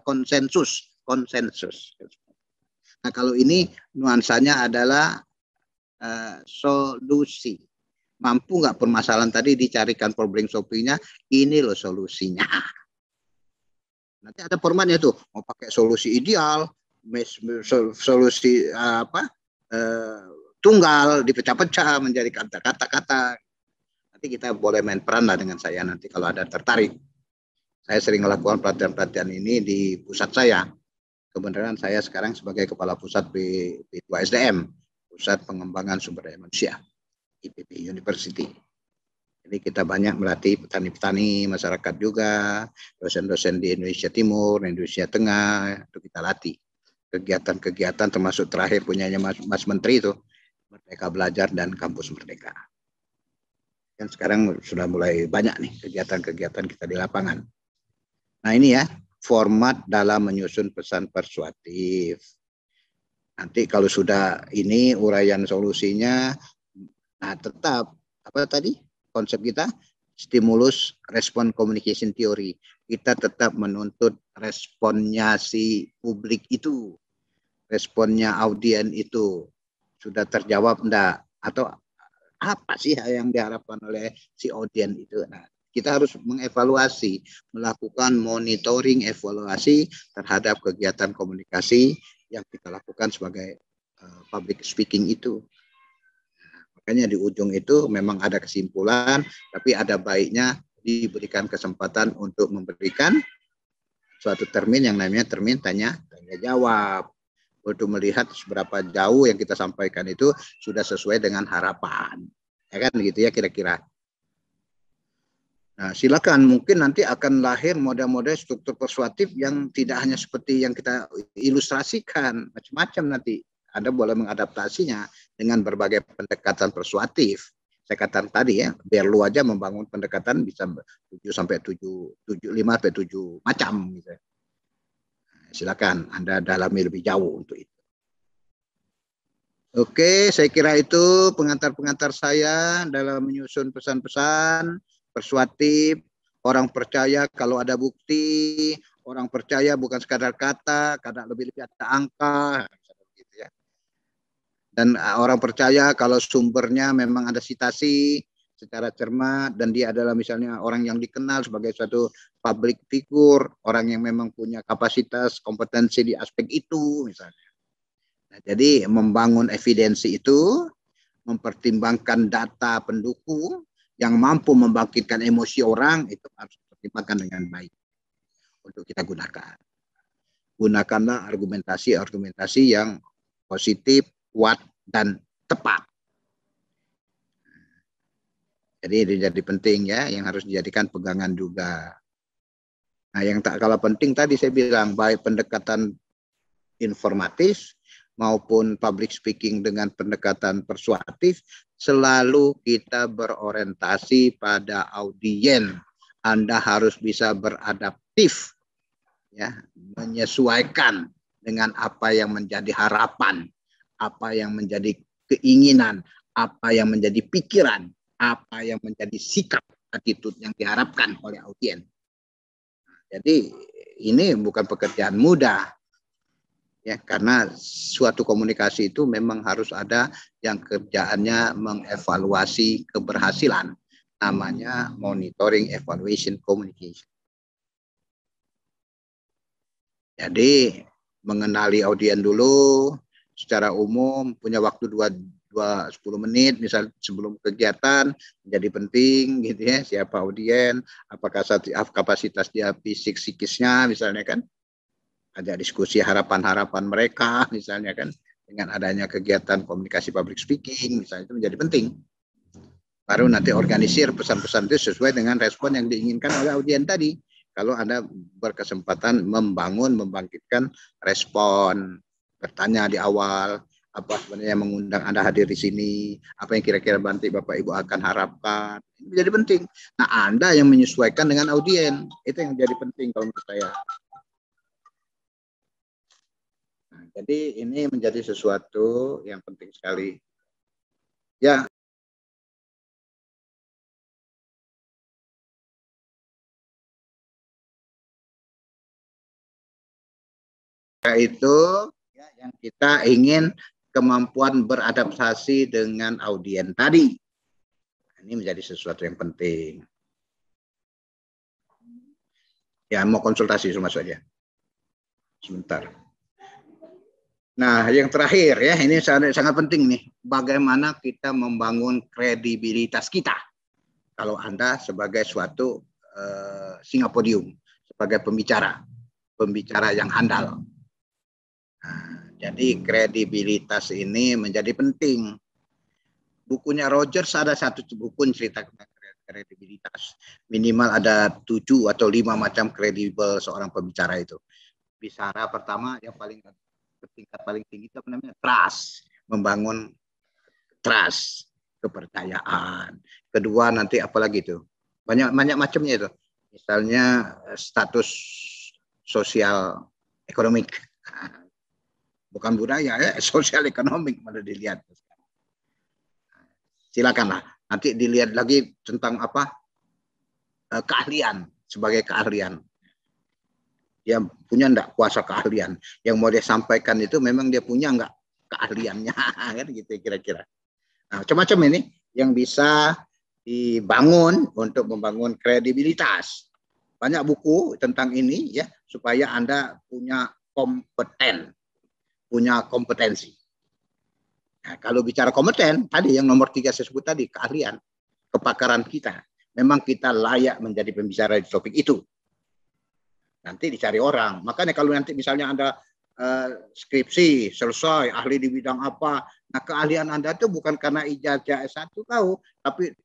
konsensus. Nah, kalau ini nuansanya adalah solusi. Mampu nggak permasalahan tadi dicarikan problem solvingnya, ini loh solusinya. Nanti ada formatnya tuh, mau pakai solusi ideal, solusi tunggal, dipecah-pecah menjadi kata-kata. Nanti kita boleh main peran lah dengan saya nanti kalau ada tertarik. Saya sering melakukan pelatihan-pelatihan ini di pusat saya. Kebenaran saya sekarang sebagai kepala pusat P2 SDM, Pusat Pengembangan Sumber Daya Manusia, IPB University. Jadi kita banyak melatih petani-petani, masyarakat juga, dosen-dosen di Indonesia Timur, Indonesia Tengah, itu kita latih. Kegiatan-kegiatan termasuk terakhir punyanya Mas Menteri itu, Merdeka Belajar dan Kampus Merdeka. Dan sekarang sudah mulai banyak nih kegiatan-kegiatan kita di lapangan. Nah ini ya, format dalam menyusun pesan persuasif. Nanti kalau sudah ini uraian solusinya, nah tetap apa tadi konsep kita, stimulus respon communication theory. Kita tetap menuntut responnya si publik itu, responnya audien itu sudah terjawab enggak, atau apa sih yang diharapkan oleh si audien itu. Nah, kita harus mengevaluasi, melakukan monitoring evaluasi terhadap kegiatan komunikasi yang kita lakukan sebagai public speaking itu. Makanya di ujung itu memang ada kesimpulan, tapi ada baiknya diberikan kesempatan untuk memberikan suatu termin yang namanya termin tanya jawab, untuk melihat seberapa jauh yang kita sampaikan itu sudah sesuai dengan harapan, ya kan gitu ya kira-kira. Nah silakan, mungkin nanti akan lahir model-model struktur persuasif yang tidak hanya seperti yang kita ilustrasikan, macam-macam nanti. Anda boleh mengadaptasinya dengan berbagai pendekatan persuasif. Saya katakan tadi ya, biar lu aja membangun pendekatan bisa 5 sampai 7 macam gitu. Silakan Anda dalami lebih jauh untuk itu. Oke, saya kira itu pengantar-pengantar saya dalam menyusun pesan-pesan persuasif. Orang percaya kalau ada bukti, orang percaya bukan sekadar kata, kadang lebih-lebih ada angka, gitu ya. Dan orang percaya kalau sumbernya memang ada sitasi secara cermat, dan dia adalah misalnya orang yang dikenal sebagai suatu public figure, orang yang memang punya kapasitas, kompetensi di aspek itu misalnya. Nah, jadi membangun evidensi itu, mempertimbangkan data pendukung yang mampu membangkitkan emosi orang, itu harus dipertimbangkan dengan baik untuk kita gunakan. Gunakanlah argumentasi yang positif, kuat, dan tepat. Jadi ini jadi penting ya, yang harus dijadikan pegangan juga. Nah yang tak kalah penting tadi saya bilang, baik pendekatan informatif maupun public speaking dengan pendekatan persuasif, selalu kita berorientasi pada audien. Anda harus bisa beradaptif, ya, menyesuaikan dengan apa yang menjadi harapan, apa yang menjadi keinginan, apa yang menjadi pikiran, apa yang menjadi sikap attitude yang diharapkan oleh audiens. Jadi ini bukan pekerjaan mudah. Ya, karena suatu komunikasi itu memang harus ada yang kerjaannya mengevaluasi keberhasilan. Namanya monitoring evaluation communication. Jadi mengenali audiens dulu secara umum, punya waktu 10 menit misal sebelum kegiatan menjadi penting gitu ya, siapa audiens, apakah kapasitas dia fisik psikisnya misalnya kan. Ada diskusi harapan-harapan mereka misalnya kan, dengan adanya kegiatan komunikasi public speaking misalnya, itu menjadi penting. Baru nanti organisir pesan-pesan itu sesuai dengan respon yang diinginkan oleh audiens tadi. Kalau Anda berkesempatan membangkitkan respon, bertanya di awal, apa sebenarnya yang mengundang Anda hadir di sini, apa yang kira-kira nanti Bapak Ibu akan harapkan, itu menjadi penting. Nah, Anda yang menyesuaikan dengan audiens, itu yang menjadi penting kalau menurut saya. Jadi ini menjadi sesuatu yang penting sekali. Ya. Itu ya, yang kita ingin kemampuan beradaptasi dengan audiens tadi. Ini menjadi sesuatu yang penting. Ya, mau konsultasi sama saja. Sebentar. Nah, yang terakhir ya, ini sangat penting nih. Bagaimana kita membangun kredibilitas kita. Kalau Anda sebagai suatu singa podium, sebagai pembicara yang handal. Nah, jadi kredibilitas ini menjadi penting. Bukunya Rogers ada satu buku cerita tentang kredibilitas. Minimal ada 7 atau 5 macam kredibel seorang pembicara itu. Bicara pertama yang paling tingkat paling tinggi itu apa namanya? Trust, membangun trust, kepercayaan. Kedua nanti apalagi itu? Banyak macamnya itu. Misalnya status sosial ekonomik. Bukan budaya ya, sosial ekonomik malah dilihat. Silakanlah. Nanti dilihat lagi tentang apa? Keahlian, sebagai keahlian. Dia punya enggak kuasa keahlian yang mau dia sampaikan itu, memang dia punya enggak keahliannya kan gitu kira-kira. Nah, macam-macam ini yang bisa dibangun untuk membangun kredibilitas. Banyak buku tentang ini ya, supaya Anda punya punya kompetensi. Nah, kalau bicara kompeten tadi yang nomor 3 saya sebut tadi, keahlian, kepakaran kita. Memang kita layak menjadi pembicara di topik itu. Nanti dicari orang. Makanya kalau nanti misalnya Anda skripsi selesai, ahli di bidang apa, nah keahlian Anda itu bukan karena ijazah S1 kau, tapi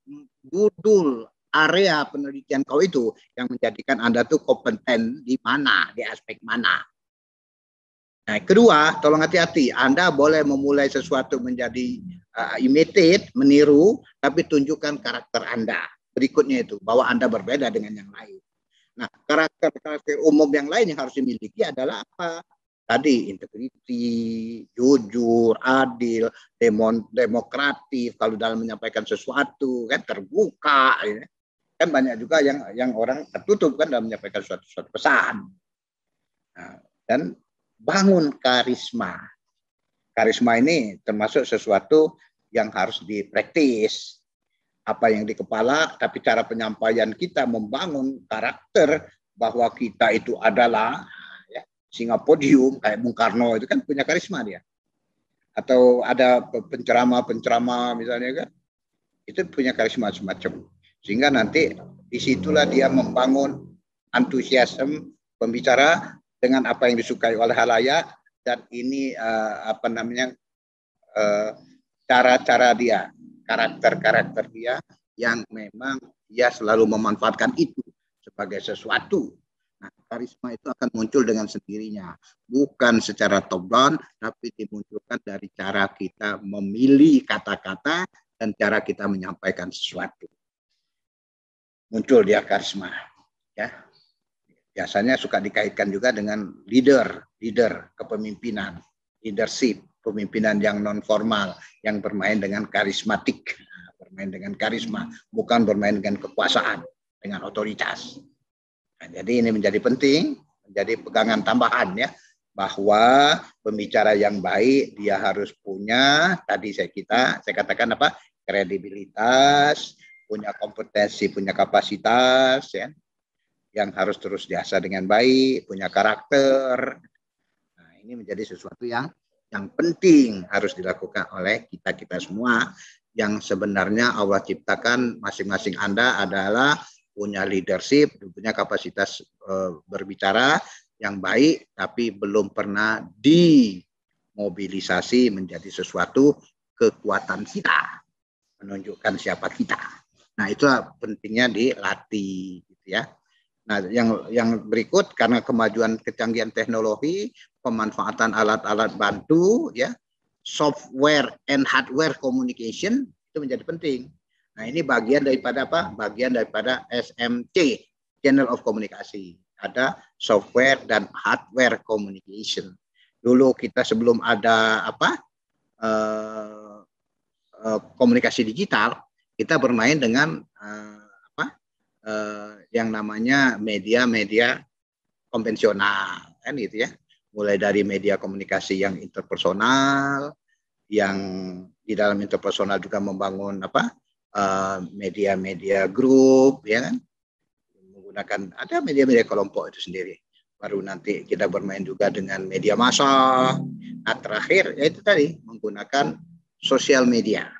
judul area penelitian kau itu yang menjadikan Anda tuh kompeten di mana, di aspek mana. Nah, kedua, tolong hati-hati. Anda boleh memulai sesuatu menjadi imitate, meniru, tapi tunjukkan karakter Anda. Berikutnya itu, bahwa Anda berbeda dengan yang lain. Nah, karakter umum yang lain yang harus dimiliki adalah apa? Tadi integriti, jujur, adil, demokratif. Kalau dalam menyampaikan sesuatu kan terbuka, ya. Kan banyak juga yang orang tertutup kan dalam menyampaikan suatu pesan. Nah, dan bangun karisma. Karisma ini termasuk sesuatu yang harus dipraktis. Apa yang di kepala, tapi cara penyampaian kita membangun karakter bahwa kita itu adalah ya, singa podium kayak Bung Karno itu kan punya karisma dia. Atau ada penceramah misalnya kan, itu punya karisma semacam. Sehingga nanti disitulah dia membangun antusiasme pembicara dengan apa yang disukai oleh halayak, dan ini cara-cara dia, karakter dia yang memang dia selalu memanfaatkan itu sebagai sesuatu. Nah, karisma itu akan muncul dengan sendirinya, bukan secara top down, tapi dimunculkan dari cara kita memilih kata-kata dan cara kita menyampaikan sesuatu. Muncul dia karisma, ya. Biasanya suka dikaitkan juga dengan leader kepemimpinan, leadership, pemimpinan yang non formal, yang bermain dengan karismatik, bermain dengan karisma, bukan bermain dengan kekuasaan, dengan otoritas. Nah, jadi ini menjadi penting, menjadi pegangan tambahan ya, bahwa pembicara yang baik dia harus punya, tadi saya katakan apa, kredibilitas, punya kompetensi, punya kapasitas ya, yang harus terus diasah dengan baik, punya karakter. Nah, ini menjadi sesuatu yang penting harus dilakukan oleh kita semua, yang sebenarnya Allah ciptakan masing-masing Anda adalah punya leadership, punya kapasitas berbicara yang baik, tapi belum pernah dimobilisasi menjadi sesuatu kekuatan kita, menunjukkan siapa kita. Nah, itulah pentingnya dilatih, gitu ya. Nah, yang berikut, karena kemajuan kecanggihan teknologi, pemanfaatan alat-alat bantu, ya, software and hardware communication itu menjadi penting. Nah, ini bagian daripada apa? Bagian daripada SMC, Channel of Komunikasi. Ada software dan hardware communication. Dulu kita sebelum ada apa? Komunikasi digital, kita bermain dengan yang namanya media-media konvensional, kan gitu ya. Mulai dari media komunikasi yang interpersonal, yang di dalam interpersonal juga membangun apa? Media-media grup, ya kan? Menggunakan ada media-media kelompok itu sendiri. Baru nanti kita bermain juga dengan media massa. Nah, terakhir yaitu tadi menggunakan sosial media.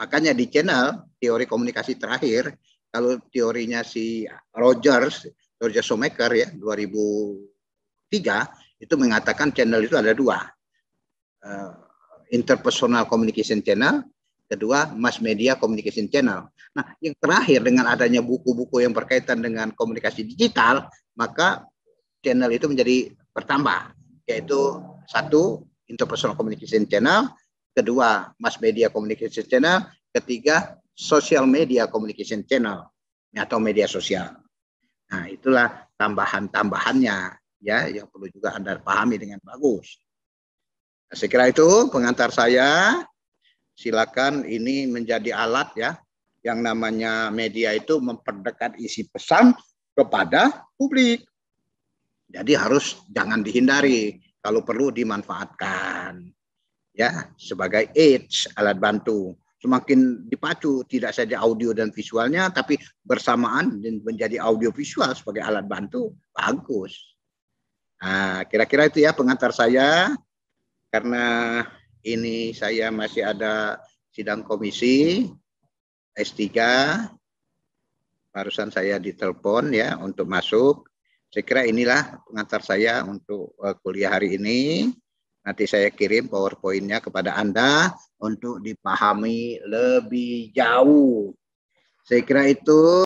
Makanya di channel teori komunikasi terakhir, kalau teorinya si Roger Shoemaker ya 2003 itu mengatakan channel itu ada dua, interpersonal communication channel, kedua mass media communication channel. Nah, yang terakhir dengan adanya buku-buku yang berkaitan dengan komunikasi digital, maka channel itu menjadi bertambah, yaitu satu interpersonal communication channel, kedua mass media communication channel, ketiga social media communication channel atau media sosial. Nah, itulah tambahan-tambahannya ya yang perlu juga Anda pahami dengan bagus. Nah, saya kira itu pengantar saya. Silakan ini menjadi alat ya, yang namanya media itu memperdekat isi pesan kepada publik. Jadi harus jangan dihindari, kalau perlu dimanfaatkan ya sebagai aids, alat bantu. Semakin dipacu tidak saja audio dan visualnya, tapi bersamaan dan menjadi audio visual sebagai alat bantu, bagus. Nah, kira-kira itu ya pengantar saya, karena ini saya masih ada sidang komisi S3, barusan saya ditelepon ya untuk masuk. Saya kira inilah pengantar saya untuk kuliah hari ini. Nanti saya kirim PowerPoint-nya kepada Anda untuk dipahami lebih jauh. Saya kira itu.